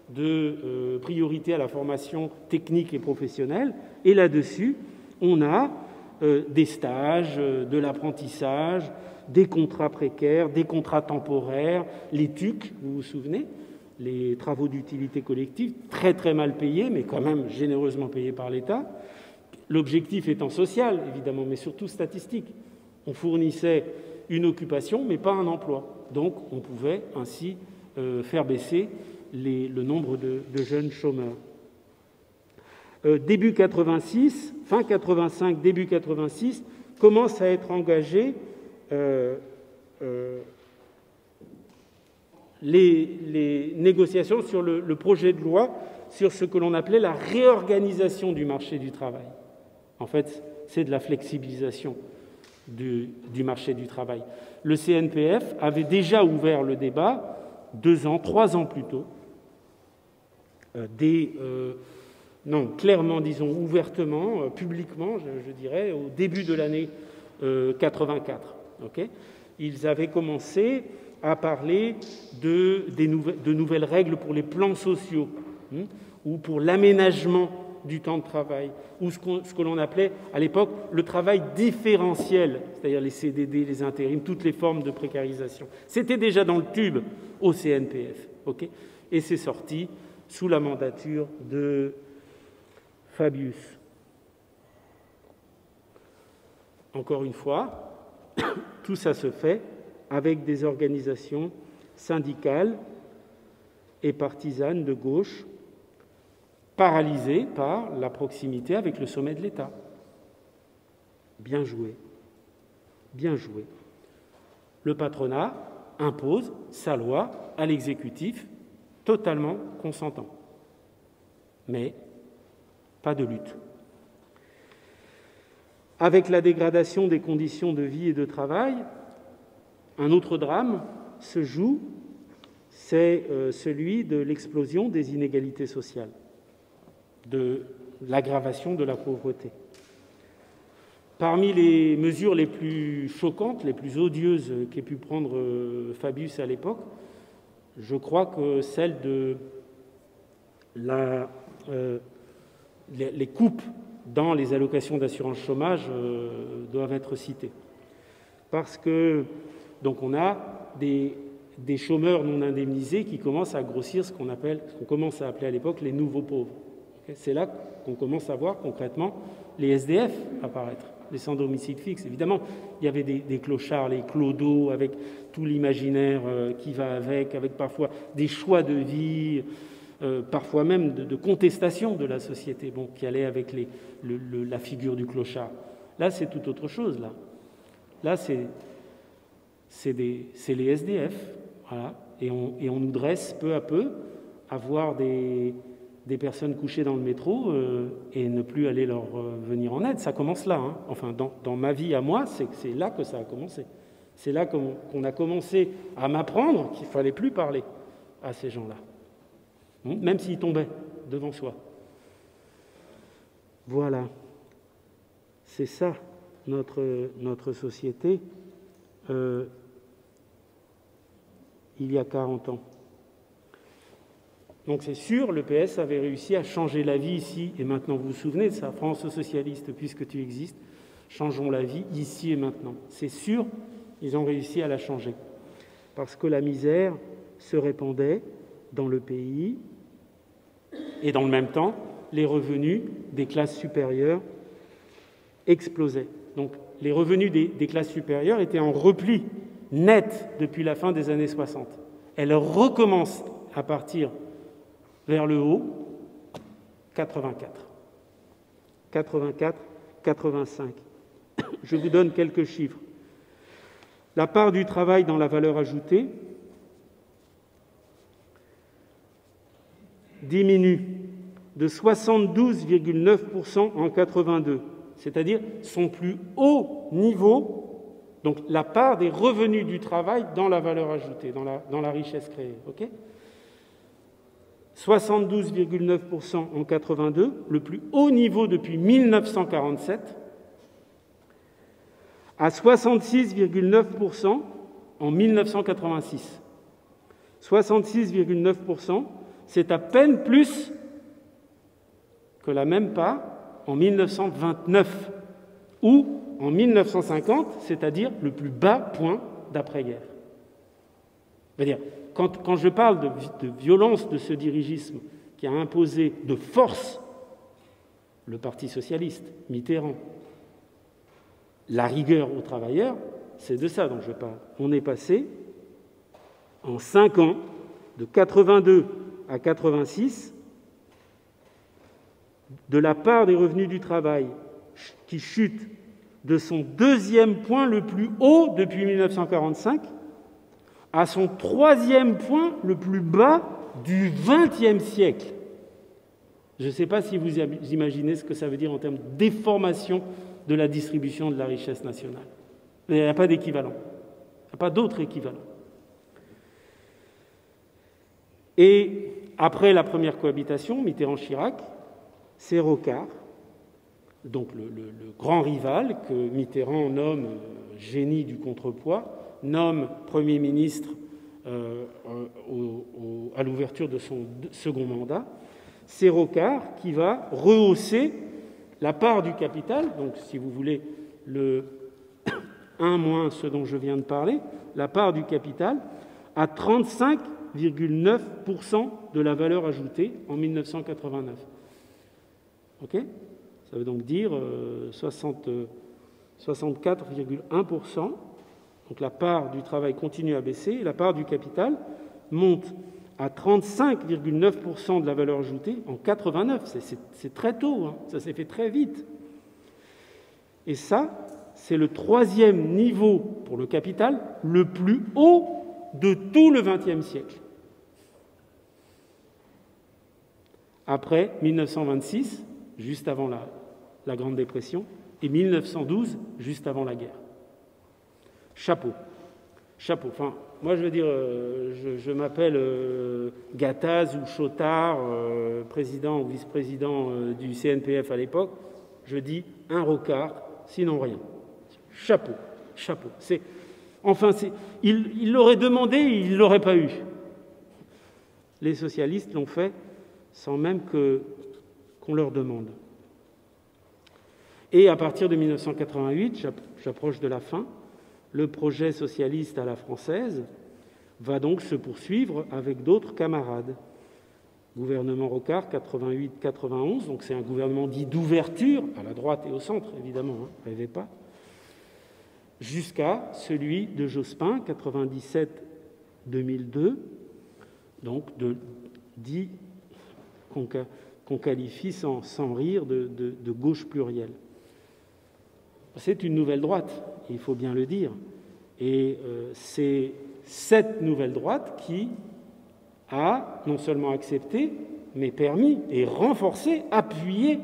de priorité à la formation technique et professionnelle, et là-dessus, on a des stages, de l'apprentissage, des contrats précaires, des contrats temporaires, les TUC, vous vous souvenez, les travaux d'utilité collective, très très mal payés, mais quand même généreusement payés par l'État. L'objectif étant social, évidemment, mais surtout statistique. On fournissait une occupation, mais pas un emploi. Donc, on pouvait ainsi faire baisser le nombre de jeunes chômeurs. Début 86, fin 85, début 86, commencent à être engagés les négociations sur le projet de loi sur ce que l'on appelait la réorganisation du marché du travail. En fait, c'est de la flexibilisation du marché du travail. Le CNPF avait déjà ouvert le débat 2 ans, 3 ans plus tôt, clairement, disons, ouvertement, publiquement, je dirais, au début de l'année 84. Okay ? Ils avaient commencé à parler de nouvelles règles pour les plans sociaux, ou pour l'aménagement du temps de travail, ou ce que l'on appelait à l'époque le travail différentiel, c'est-à-dire les CDD, les intérims, toutes les formes de précarisation. C'était déjà dans le tube au CNPF, okay ? Et c'est sorti sous la mandature de Fabius. Encore une fois, tout ça se fait avec des organisations syndicales et partisanes de gauche, paralysées par la proximité avec le sommet de l'État. Bien joué. Bien joué. Le patronat impose sa loi à l'exécutif, totalement consentant. Mais pas de lutte. Avec la dégradation des conditions de vie et de travail, Un autre drame se joue, c'est celui de l'explosion des inégalités sociales, de l'aggravation de la pauvreté. Parmi les mesures les plus choquantes, les plus odieuses qu'ait pu prendre Fabius à l'époque, je crois que celle de les coupes dans les allocations d'assurance chômage doivent être citées. Parce que, donc, on a des chômeurs non indemnisés qui commencent à grossir ce qu'on commence à appeler à l'époque les nouveaux pauvres. C'est là qu'on commence à voir concrètement les SDF apparaître, les sans domicile fixe. Évidemment, il y avait des clochards, les clodos, avec tout l'imaginaire qui va avec parfois des choix de vie, parfois même de contestation de la société, qui allait avec la figure du clochard. Là, c'est tout autre chose. Là, c'est les SDF, voilà, et on nous dresse peu à peu à voir des personnes couchées dans le métro et ne plus aller leur venir en aide. Ça commence là. Hein. Enfin, dans ma vie à moi, c'est là que ça a commencé. C'est là qu'on a commencé à m'apprendre qu'il ne fallait plus parler à ces gens-là, même s'ils tombaient devant soi. Voilà. C'est ça, notre société, il y a 40 ans. Donc c'est sûr, le PS avait réussi à changer la vie ici et maintenant. Vous vous souvenez de ça, France socialiste, puisque tu existes, changeons la vie ici et maintenant. C'est sûr, ils ont réussi à la changer. Parce que la misère se répandait dans le pays et dans le même temps, les revenus des classes supérieures explosaient. Donc les revenus des classes supérieures étaient en repli net depuis la fin des années 60. Elles recommencent à partir vers le haut, 84, 85. Je vous donne quelques chiffres. La part du travail dans la valeur ajoutée diminue de 72,9% en 82, c'est-à-dire son plus haut niveau, donc la part des revenus du travail dans la valeur ajoutée, dans la richesse créée. Okay, 72,9% en 82, le plus haut niveau depuis 1947, à 66,9% en 1986. 66,9%, c'est à peine plus que la même part en 1929 ou en 1950, c'est-à-dire le plus bas point d'après-guerre. C'est-à-dire, quand je parle de violence de ce dirigisme qui a imposé de force le Parti socialiste, Mitterrand, la rigueur aux travailleurs, c'est de ça dont je parle. On est passé, en 5 ans, de 82 à 86, de la part des revenus du travail qui chute de son deuxième point le plus haut depuis 1945 à son troisième point le plus bas du XXe siècle. Je ne sais pas si vous imaginez ce que ça veut dire en termes de déformation de la distribution de la richesse nationale. Mais il n'y a pas d'équivalent. Il n'y a pas d'autre équivalent. Et après la première cohabitation, Mitterrand-Chirac, c'est Rocard, donc le grand rival que Mitterrand nomme génie du contrepoids, nomme Premier ministre à l'ouverture de son second mandat. C'est Rocard qui va rehausser la part du capital, donc si vous voulez le 1 moins ce dont je viens de parler, la part du capital à 35,9% de la valeur ajoutée en 1989. Ok ? Ça veut donc dire 64,1%. Donc la part du travail continue à baisser et la part du capital monte à 35,9% de la valeur ajoutée en 89. C'est très tôt, hein. Ça s'est fait très vite. Et ça, c'est le troisième niveau pour le capital le plus haut de tout le XXe siècle. Après 1926, juste avant la Grande Dépression, et 1912, juste avant la guerre. Chapeau. chapeau. Enfin, moi, je veux dire, je m'appelle Gattaz ou Chotard, président ou vice-président du CNPF à l'époque. Je dis un rocard, sinon rien. Chapeau, chapeau. Il l'aurait demandé, il ne l'aurait pas eu. Les socialistes l'ont fait sans même qu'on leur demande. Et à partir de 1988, j'approche de la fin, le projet socialiste à la française va donc se poursuivre avec d'autres camarades. Gouvernement Rocard, 88-91, donc c'est un gouvernement dit d'ouverture, à la droite et au centre, évidemment, hein, rêvez pas, jusqu'à celui de Jospin, 97-2002, donc dit qu'on qualifie sans rire de gauche plurielle. C'est une nouvelle droite, il faut bien le dire. Et c'est cette nouvelle droite qui a non seulement accepté, mais permis et renforcé, appuyé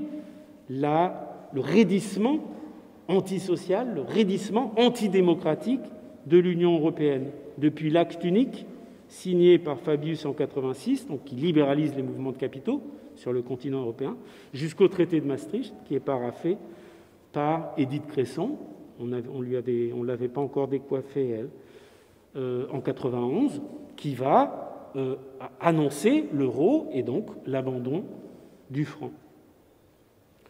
le raidissement antisocial, le raidissement antidémocratique de l'Union européenne. Depuis l'acte unique, signé par Fabius en 86, donc qui libéralise les mouvements de capitaux sur le continent européen, jusqu'au traité de Maastricht, qui est paraphé par Édith Cresson, on l'avait pas encore décoiffée, elle, en 91, qui va annoncer l'euro et donc l'abandon du franc.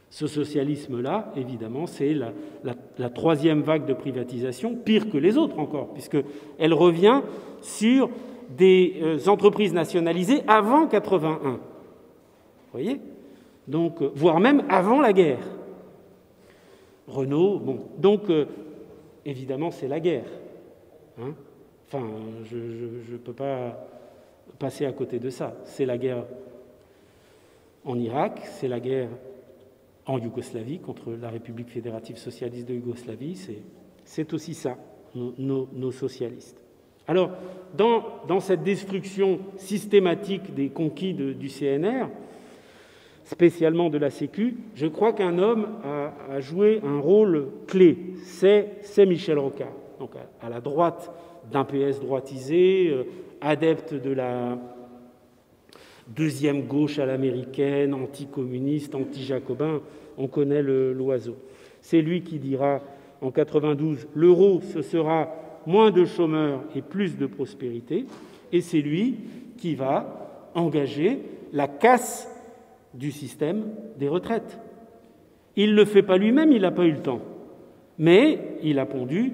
Ce socialisme-là, évidemment, c'est la troisième vague de privatisation, pire que les autres encore, puisqu'elle revient sur des entreprises nationalisées avant 81. Vous voyez ? Donc, voire même avant la guerre. Renault, bon, donc évidemment c'est la guerre. Hein, enfin, je ne peux pas passer à côté de ça. C'est la guerre en Irak, c'est la guerre en Yougoslavie contre la République fédérative socialiste de Yougoslavie, c'est aussi ça, nos socialistes. Alors, dans cette destruction systématique des conquis du CNR, spécialement de la Sécu, je crois qu'un homme a joué un rôle clé, c'est Michel Rocard. Donc à la droite d'un PS droitisé, adepte de la deuxième gauche à l'américaine, anticommuniste, anti-jacobin, on connaît l'oiseau. C'est lui qui dira en 92, l'euro, ce sera moins de chômeurs et plus de prospérité, et c'est lui qui va engager la casse du système des retraites. Il ne le fait pas lui-même, il n'a pas eu le temps. Mais il a pondu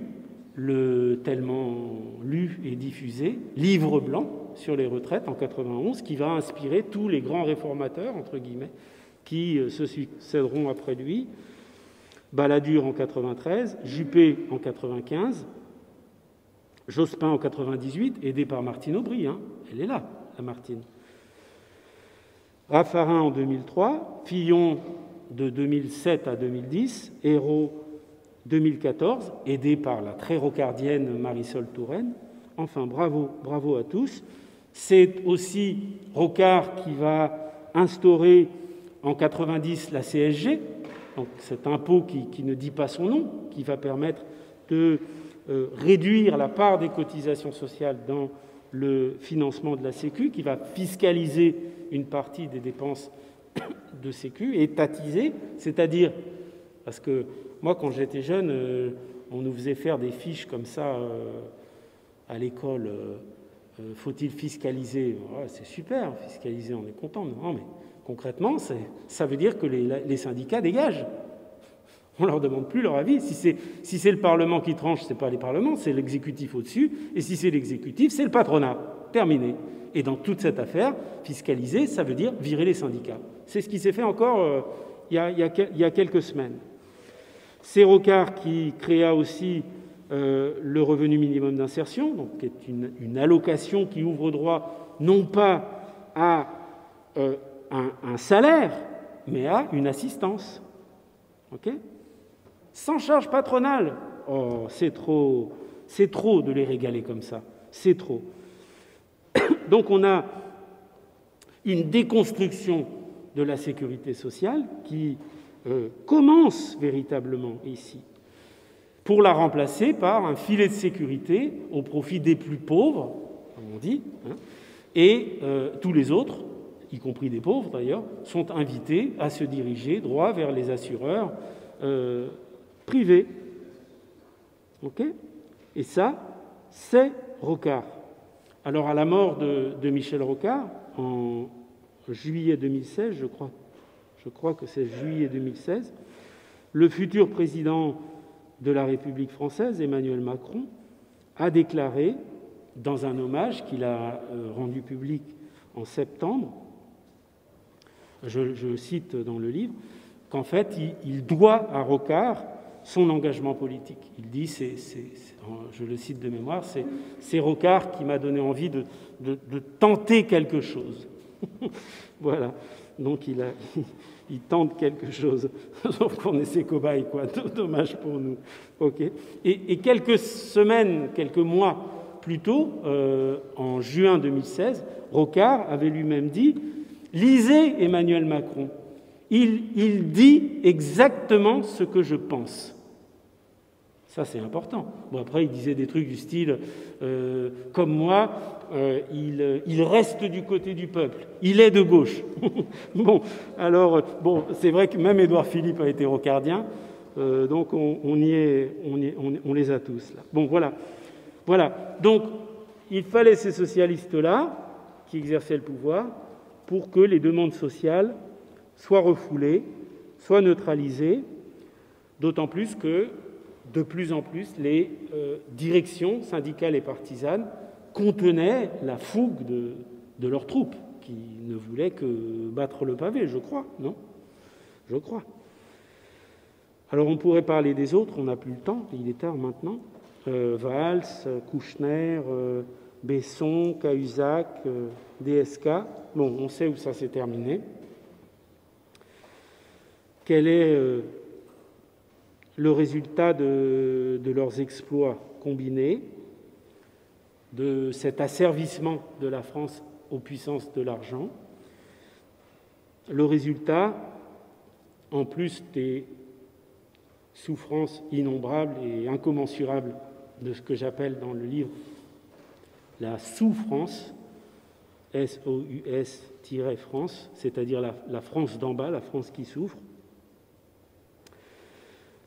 le tellement lu et diffusé livre blanc sur les retraites en 91 qui va inspirer tous les grands réformateurs, entre guillemets, qui se succéderont après lui. Balladur en 93, Juppé en 95, Jospin en 98, aidé par Martine Aubry. Hein. Elle est là, la Martine. Raffarin en 2003, Fillon de 2007 à 2010, Ayrault 2014, aidé par la très rocardienne Marisol Touraine. Enfin, bravo à tous. C'est aussi Rocard qui va instaurer en 90 la CSG, donc cet impôt qui ne dit pas son nom, qui va permettre de réduire la part des cotisations sociales dans le financement de la Sécu, qui va fiscaliser une partie des dépenses de Sécu, étatiser, c'est-à-dire, parce que moi, quand j'étais jeune, on nous faisait faire des fiches comme ça à l'école. Faut-il fiscaliser ? C'est super, fiscaliser, on est content. Non, mais concrètement, ça veut dire que les syndicats dégagent. On ne leur demande plus leur avis. Si c'est le Parlement qui tranche, ce n'est pas les parlements, c'est l'exécutif au-dessus. Et si c'est l'exécutif, c'est le patronat. Terminé. Et dans toute cette affaire, fiscaliser, ça veut dire virer les syndicats. C'est ce qui s'est fait encore il y a quelques semaines. C'est Rocard qui créa aussi le revenu minimum d'insertion, donc qui est une allocation qui ouvre droit non pas à un salaire, mais à une assistance. OK ? Sans charge patronale. Oh, c'est trop de les régaler comme ça. C'est trop. Donc on a une déconstruction de la sécurité sociale qui commence véritablement ici. pour la remplacer par un filet de sécurité au profit des plus pauvres, comme on dit, et tous les autres, y compris des pauvres d'ailleurs, sont invités à se diriger droit vers les assureurs privés. Ok ? Et ça, c'est Rocard. Alors, à la mort de Michel Rocard, en juillet 2016, je crois que c'est juillet 2016, le futur président de la République française, Emmanuel Macron, a déclaré, dans un hommage qu'il a rendu public en septembre, je cite dans le livre, qu'en fait, il doit à Rocard son engagement politique. Il dit, je le cite de mémoire, c'est Rocard qui m'a donné envie de tenter quelque chose. Voilà, donc il tente quelque chose, sauf qu'on est ses cobayes, quoi. Dommage pour nous. Okay. Et quelques semaines, quelques mois plus tôt, en juin 2016, Rocard avait lui-même dit « Lisez Emmanuel Macron, il dit exactement ce que je pense ». Ça, c'est important. Bon, après, il disait des trucs du style comme moi, il reste du côté du peuple, il est de gauche. Bon, alors, c'est vrai que même Édouard Philippe a été rocardien, donc on les a tous là. Bon, voilà. Donc, il fallait ces socialistes-là qui exerçaient le pouvoir pour que les demandes sociales soient refoulées, soient neutralisées, d'autant plus que de plus en plus, les directions syndicales et partisanes contenaient la fougue de leurs troupes, qui ne voulaient que battre le pavé, je crois, non ? Je crois. Alors on pourrait parler des autres, on n'a plus le temps, il est tard maintenant. Valls, Kouchner, Besson, Cahuzac, DSK. Bon, on sait où ça s'est terminé. Quel est le résultat de leurs exploits combinés, de cet asservissement de la France aux puissances de l'argent. Le résultat, en plus des souffrances innombrables et incommensurables de ce que j'appelle dans le livre la souffrance, S-O-U-S-France, c'est-à-dire la France d'en bas, la France qui souffre.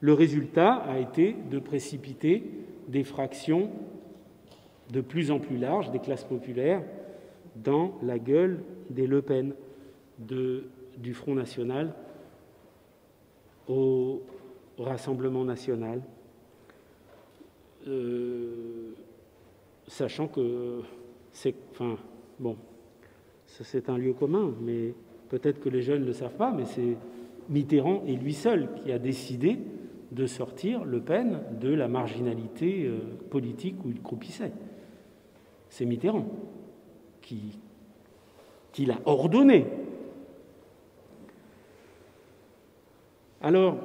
Le résultat a été de précipiter des fractions de plus en plus larges des classes populaires dans la gueule des Le Pen, du Front National au Rassemblement National, sachant que c'est un lieu commun, mais peut-être que les jeunes ne le savent pas, mais c'est Mitterrand et lui seul qui a décidé de sortir Le Pen de la marginalité politique où il croupissait. C'est Mitterrand qui l'a ordonné. Alors,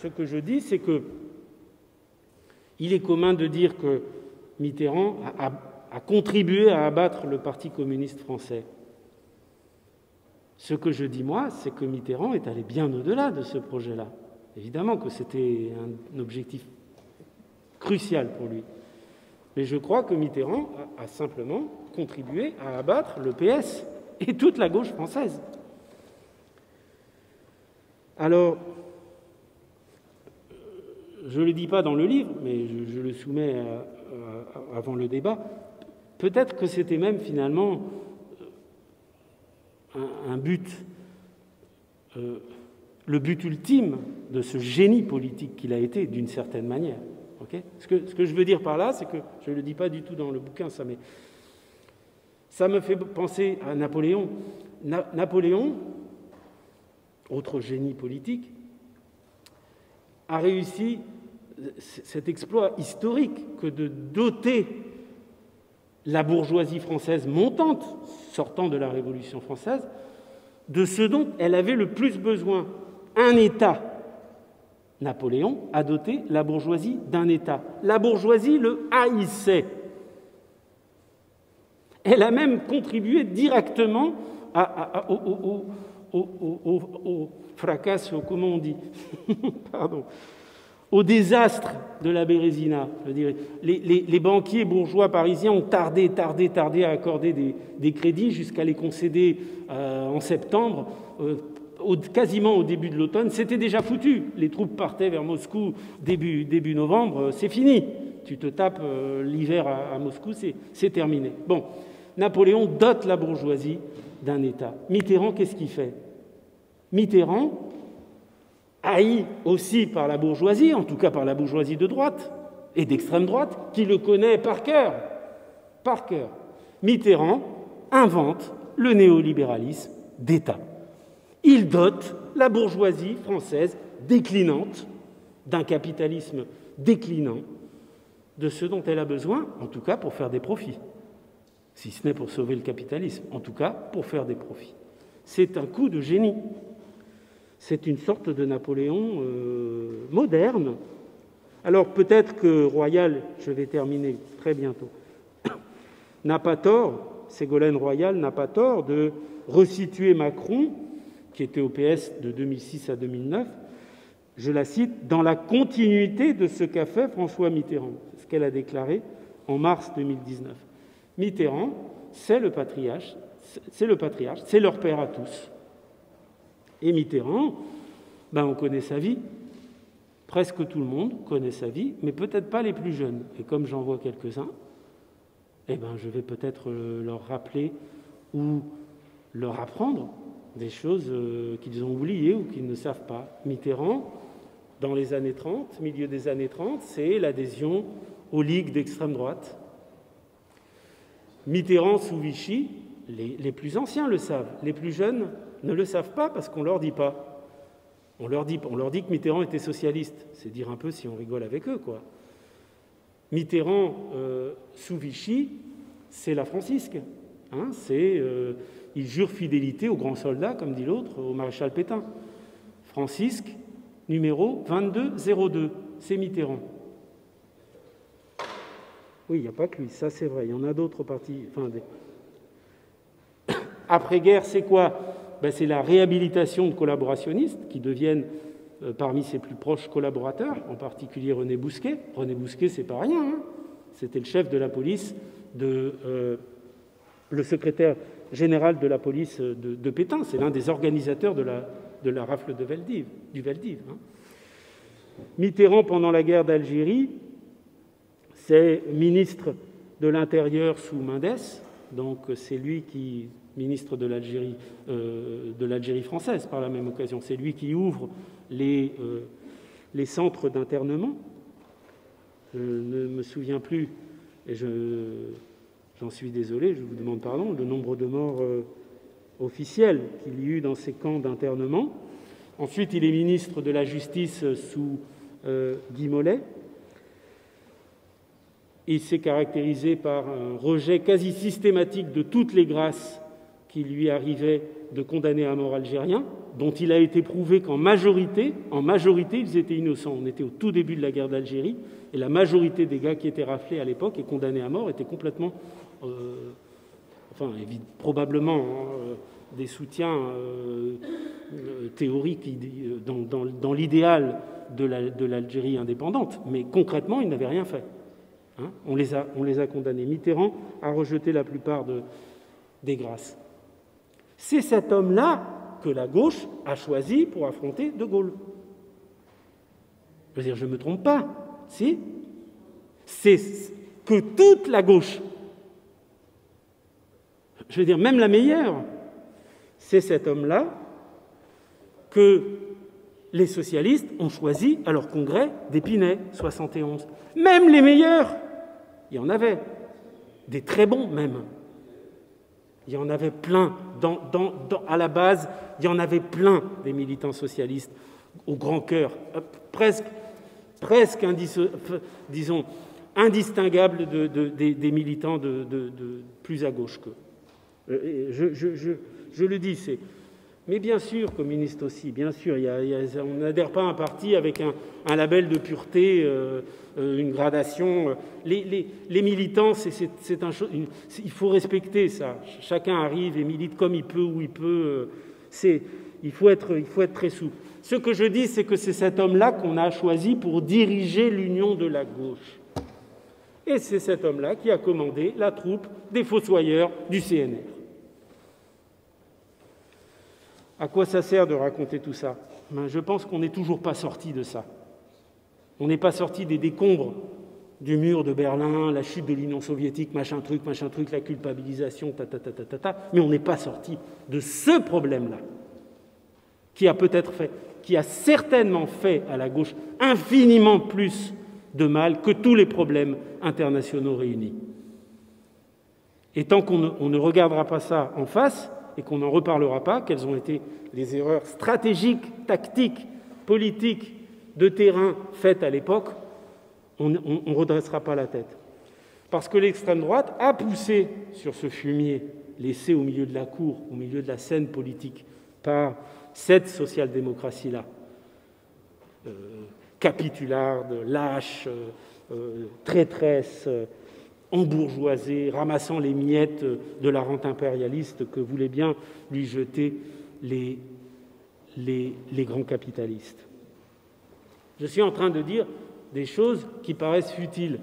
ce que je dis, c'est que il est commun de dire que Mitterrand a contribué à abattre le Parti communiste français. Ce que je dis, moi, c'est que Mitterrand est allé bien au-delà de ce projet-là. Évidemment que c'était un objectif crucial pour lui. Mais je crois que Mitterrand a simplement contribué à abattre le PS et toute la gauche française. Alors, je ne le dis pas dans le livre, mais je le soumets avant le débat, peut-être que c'était même finalement un but, le but ultime de ce génie politique qu'il a été, d'une certaine manière. Okay ? Ce que je veux dire par là, c'est que, je ne le dis pas du tout dans le bouquin, mais ça me fait penser à Napoléon. Napoléon, autre génie politique, a réussi cet exploit historique que de doter la bourgeoisie française montante, sortant de la Révolution française, de ce dont elle avait le plus besoin, un État. Napoléon a doté la bourgeoisie d'un État. La bourgeoisie le haïssait. Elle a même contribué directement au fracasso, comment on dit pardon, au désastre de la Bérésina. Je veux dire, les banquiers bourgeois parisiens ont tardé à accorder des crédits jusqu'à les concéder en septembre, quasiment au début de l'automne. C'était déjà foutu. Les troupes partaient vers Moscou début novembre. C'est fini. Tu te tapes l'hiver à Moscou, c'est terminé. Bon, Napoléon dote la bourgeoisie d'un État. Mitterrand, qu'est-ce qu'il fait? Mitterrand, haï aussi par la bourgeoisie, en tout cas par la bourgeoisie de droite et d'extrême droite, qui le connaît par cœur. Par cœur. Mitterrand invente le néolibéralisme d'État. Il dote la bourgeoisie française déclinante, d'un capitalisme déclinant, de ce dont elle a besoin, en tout cas pour faire des profits. Si ce n'est pour sauver le capitalisme, en tout cas pour faire des profits. C'est un coup de génie. C'est une sorte de Napoléon moderne. Alors peut-être que Royal, je vais terminer très bientôt, n'a pas tort, Ségolène Royal n'a pas tort de resituer Macron, qui était au PS de 2006 à 2009, je la cite, dans la continuité de ce qu'a fait François Mitterrand. C'est ce qu'elle a déclaré en mars 2019. Mitterrand, c'est le patriarche, c'est leur père à tous. Et Mitterrand, on connaît sa vie, presque tout le monde connaît sa vie, mais peut-être pas les plus jeunes. Et comme j'en vois quelques-uns, je vais peut-être leur rappeler ou leur apprendre des choses qu'ils ont oubliées ou qu'ils ne savent pas. Mitterrand, dans les années 30, milieu des années 30, c'est l'adhésion aux ligues d'extrême droite. Mitterrand sous Vichy, les plus anciens le savent, les plus jeunes ne le savent pas parce qu'on ne leur dit pas. On leur dit que Mitterrand était socialiste. C'est dire un peu si on rigole avec eux, quoi. Mitterrand sous Vichy, c'est la francisque. Il jure fidélité au grand soldat, comme dit l'autre, au maréchal Pétain. Francisque, numéro 2202, c'est Mitterrand. Oui, il n'y a pas que lui, ça c'est vrai. Il y en a d'autres partis. Après-guerre, c'est quoi? C'est la réhabilitation de collaborationnistes qui deviennent parmi ses plus proches collaborateurs, en particulier René Bousquet. René Bousquet, c'est pas rien. C'était le chef de la police, le secrétaire général de la police de Pétain. C'est l'un des organisateurs de la rafle du Veldiv. Mitterrand, pendant la guerre d'Algérie, c'est ministre de l'Intérieur sous Mendès. Donc c'est lui qui, ministre de l'Algérie française par la même occasion, c'est lui qui ouvre les centres d'internement. Je ne me souviens plus, et j'en suis désolé, je vous demande pardon, le nombre de morts officiels qu'il y eut dans ces camps d'internement. Ensuite, il est ministre de la Justice sous Guy Mollet. Il s'est caractérisé par un rejet quasi systématique de toutes les grâces qui lui arrivaient de condamnés à mort algériens, dont il a été prouvé qu'en majorité, ils étaient innocents. On était au tout début de la guerre d'Algérie, et la majorité des gars qui étaient raflés à l'époque et condamnés à mort étaient complètement, probablement des soutiens théoriques dans l'idéal de l'Algérie indépendante, mais concrètement, ils n'avaient rien fait. On les a condamnés. Mitterrand a rejeté la plupart des grâces. C'est cet homme-là que la gauche a choisi pour affronter De Gaulle. Je ne me trompe pas, si? C'est que toute la gauche, même la meilleure, c'est cet homme-là que les socialistes ont choisi à leur congrès d'Épinay, 71. Même les meilleurs, il y en avait, des très bons même. Il y en avait plein. À la base, il y en avait plein des militants socialistes au grand cœur, presque indistinguables des militants de plus à gauche qu'eux. Je le dis, mais bien sûr, communistes aussi, bien sûr, on n'adhère pas à un parti avec un label de pureté, une gradation. Les militants, il faut respecter ça. Chacun arrive et milite comme il peut, où il peut. Il faut être très souple. Ce que je dis, c'est que c'est cet homme-là qu'on a choisi pour diriger l'union de la gauche. Et c'est cet homme-là qui a commandé la troupe des fossoyeurs du CNR. À quoi ça sert de raconter tout ça? Je pense qu'on n'est toujours pas sorti de ça. On n'est pas sorti des décombres du mur de Berlin, la chute de l'Union soviétique, machin truc, la culpabilisation, mais on n'est pas sorti de ce problème-là, qui a certainement fait à la gauche infiniment plus de mal que tous les problèmes internationaux réunis. Et tant qu'on ne regardera pas ça en face et qu'on n'en reparlera pas, quelles ont été les erreurs stratégiques, tactiques, politiques, de terrain faites à l'époque, on ne redressera pas la tête. Parce que l'extrême droite a poussé sur ce fumier laissé au milieu de la cour, au milieu de la scène politique, par cette social-démocratie-là, capitularde, lâche, traîtresse, embourgeoisée, ramassant les miettes de la rente impérialiste que voulaient bien lui jeter les grands capitalistes. Je suis en train de dire des choses qui paraissent futiles,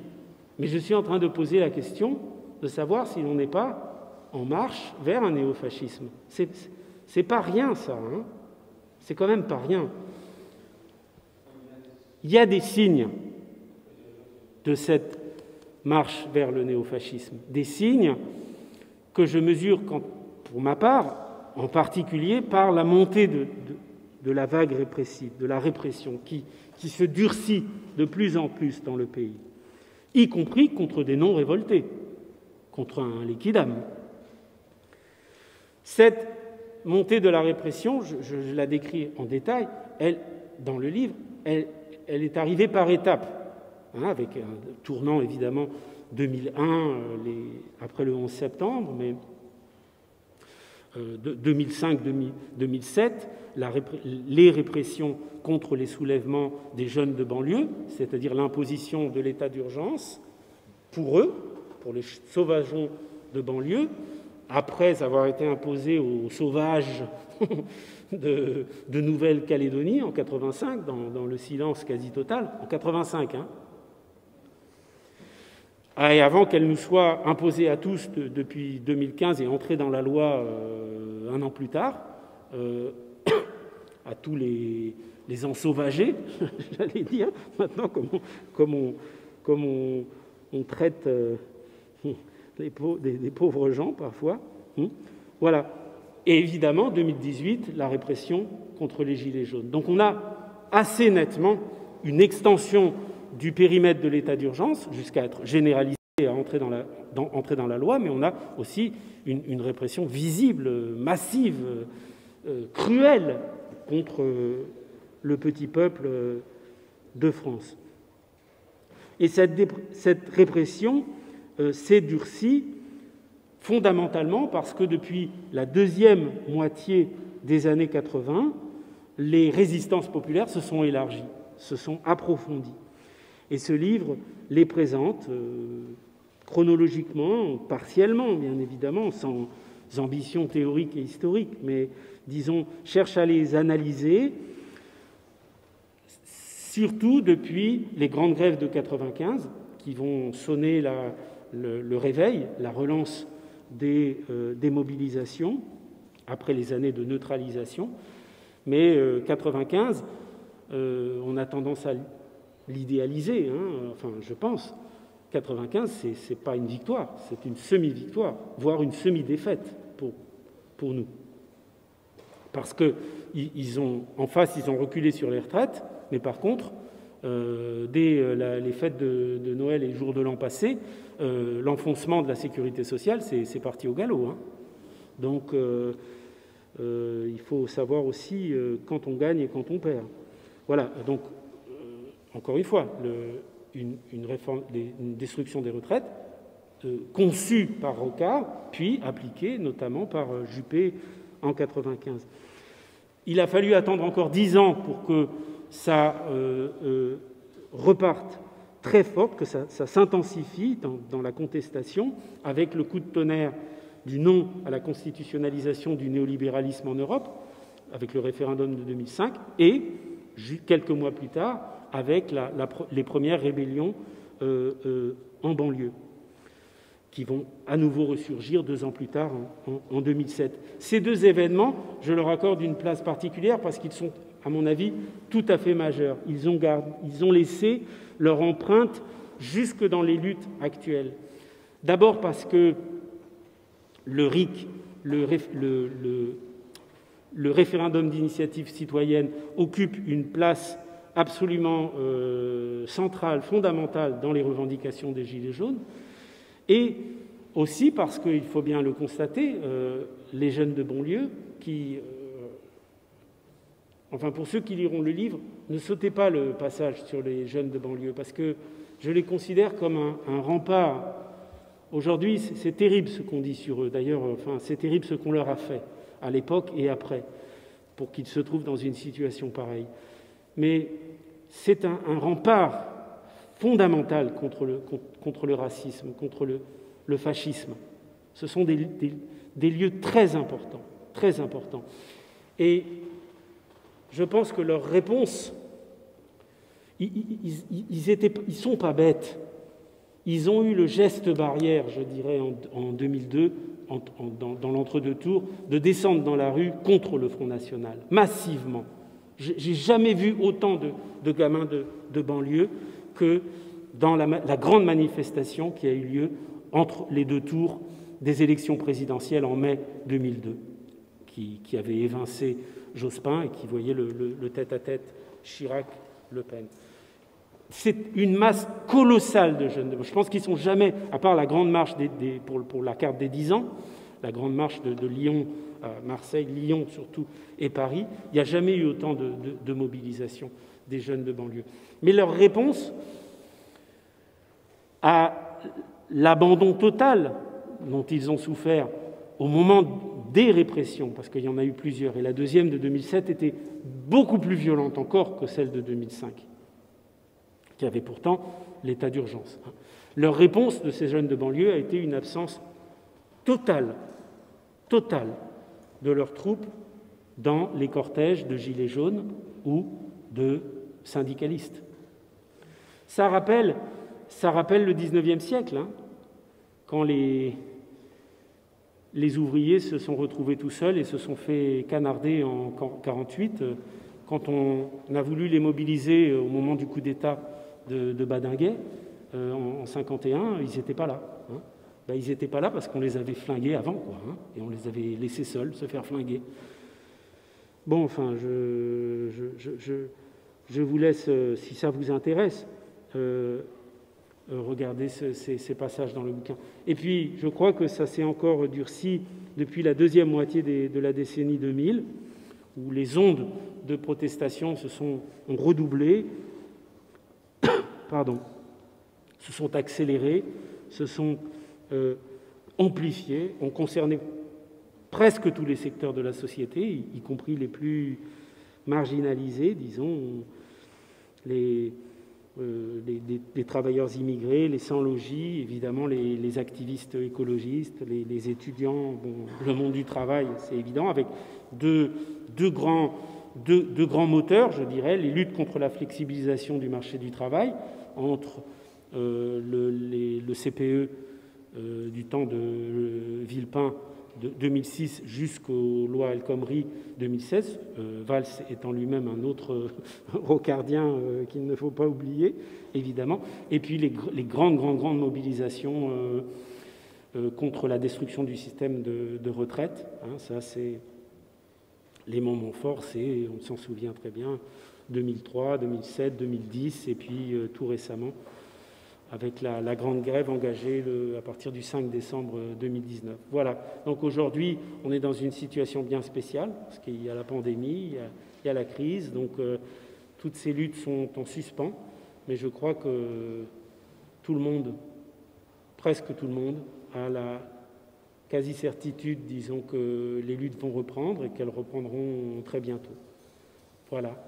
mais je suis en train de poser la question de savoir si l'on n'est pas en marche vers un néofascisme. C'est pas rien, ça, hein. C'est quand même pas rien. Il y a des signes de cette marche vers le néofascisme, des signes que je mesure, pour ma part, en particulier par la montée de la vague répressive, de la répression qui se durcit de plus en plus dans le pays, y compris contre des non-révoltés, contre un liquidam. Cette montée de la répression, je la décris en détail, dans le livre, elle est arrivée par étapes, avec un tournant évidemment 2001, après le 11 septembre, mais 2005-2007, les répressions contre les soulèvements des jeunes de banlieue, c'est-à-dire l'imposition de l'état d'urgence pour eux, pour les sauvageons de banlieue, après avoir été imposés aux sauvages de Nouvelle-Calédonie en 85, dans le silence quasi total, en 85, et avant qu'elle nous soit imposée à tous depuis 2015 et entrée dans la loi un an plus tard, à tous les ensauvagés, j'allais dire, maintenant comme on traite des pauvres gens parfois. Voilà. Et évidemment, 2018, la répression contre les Gilets jaunes. Donc on a assez nettement une extension du périmètre de l'état d'urgence jusqu'à être généralisé et à entrer dans la loi, mais on a aussi une répression visible, massive, cruelle contre le petit peuple de France. Et cette répression s'est durcie fondamentalement parce que depuis la deuxième moitié des années 80, les résistances populaires se sont élargies, se sont approfondies. Et ce livre les présente chronologiquement, partiellement, bien évidemment, sans ambition théorique et historique, mais, disons, cherche à les analyser, surtout depuis les grandes grèves de 95, qui vont sonner le réveil, la relance des mobilisations, après les années de neutralisation. Mais 95, on a tendance à l'idéaliser, enfin, je pense. 95, c'est pas une victoire, c'est une semi-victoire, voire une semi-défaite pour nous. Parce que en face, ils ont reculé sur les retraites, mais par contre, dès les fêtes de Noël et le jour de l'an passé, l'enfoncement de la sécurité sociale, c'est parti au galop. Donc, il faut savoir aussi quand on gagne et quand on perd. Voilà, donc, encore une fois, une destruction des retraites conçue par Rocard, puis appliquée notamment par Juppé en 95. Il a fallu attendre encore 10 ans pour que ça reparte très fort, que ça s'intensifie dans la contestation, avec le coup de tonnerre du non à la constitutionnalisation du néolibéralisme en Europe, avec le référendum de 2005, et quelques mois plus tard, avec les premières rébellions en banlieue, qui vont à nouveau ressurgir 2 ans plus tard, en 2007. Ces 2 événements, je leur accorde une place particulière parce qu'ils sont, à mon avis, tout à fait majeurs. Ils ont laissé leur empreinte jusque dans les luttes actuelles. D'abord parce que le RIC, le référendum d'initiative citoyenne, occupe une place absolument centrale, fondamentale dans les revendications des Gilets jaunes, et aussi parce qu'il faut bien le constater, les jeunes de banlieue qui... Enfin, pour ceux qui liront le livre, ne sautez pas le passage sur les jeunes de banlieue, parce que je les considère comme un rempart. Aujourd'hui, c'est terrible ce qu'on dit sur eux. D'ailleurs, c'est terrible ce qu'on leur a fait, à l'époque et après, pour qu'ils se trouvent dans une situation pareille. Mais c'est un rempart fondamental contre le racisme, contre le fascisme. Ce sont des lieux très importants, très importants. Et je pense que leur réponse, ils sont pas bêtes. Ils ont eu le geste barrière, je dirais, en 2002, dans l'entre-deux tours, de descendre dans la rue contre le Front National, massivement. J'ai jamais vu autant de gamins de banlieue que dans la grande manifestation qui a eu lieu entre les 2 tours des élections présidentielles en mai 2002, qui avait évincé Jospin et qui voyait le tête-à-tête Chirac-Le Pen. C'est une masse colossale de jeunes. Je pense qu'ils ne sont jamais, à part la grande marche pour la carte des 10 ans, la grande marche de Lyon à Marseille, Lyon surtout, et Paris, il n'y a jamais eu autant de mobilisation des jeunes de banlieue. Mais leur réponse à l'abandon total dont ils ont souffert au moment des répressions, parce qu'il y en a eu plusieurs, et la deuxième de 2007 était beaucoup plus violente encore que celle de 2005, qui avait pourtant l'état d'urgence. Leur réponse de ces jeunes de banlieue a été une absence totale de leurs troupes dans les cortèges de gilets jaunes ou de syndicalistes. Ça rappelle le 19e siècle, quand les ouvriers se sont retrouvés tout seuls et se sont fait canarder en 1948, quand on a voulu les mobiliser au moment du coup d'État de Badinguet, en 1951, ils n'étaient pas là. Ils n'étaient pas là parce qu'on les avait flingués avant, et on les avait laissés seuls se faire flinguer. Bon, enfin, je vous laisse, si ça vous intéresse, regarder ces passages dans le bouquin. Et puis, je crois que ça s'est encore durci depuis la deuxième moitié de la décennie 2000, où les ondes de protestation ont redoublé, se sont accélérées, se sont amplifiées, ont concerné presque tous les secteurs de la société, y compris les plus marginalisés, disons, les travailleurs immigrés, les sans-logis, évidemment les activistes écologistes, les étudiants, le monde du travail, c'est évident, avec deux grands moteurs, je dirais, les luttes contre la flexibilisation du marché du travail, entre le CPE du temps de Villepin de 2006 jusqu'aux lois El Khomri 2016, Valls étant lui-même un autre rocardien qu'il ne faut pas oublier, évidemment, et puis les grandes mobilisations contre la destruction du système de retraite. Ça, c'est les moments forts, on s'en souvient très bien, 2003, 2007, 2010, et puis tout récemment, avec la grande grève engagée à partir du 5 décembre 2019. Voilà. Donc aujourd'hui, on est dans une situation bien spéciale, parce qu'il y a la pandémie, il y a la crise, donc toutes ces luttes sont en suspens, mais je crois que tout le monde, presque tout le monde, a la quasi-certitude, disons, que les luttes vont reprendre et qu'elles reprendront très bientôt. Voilà.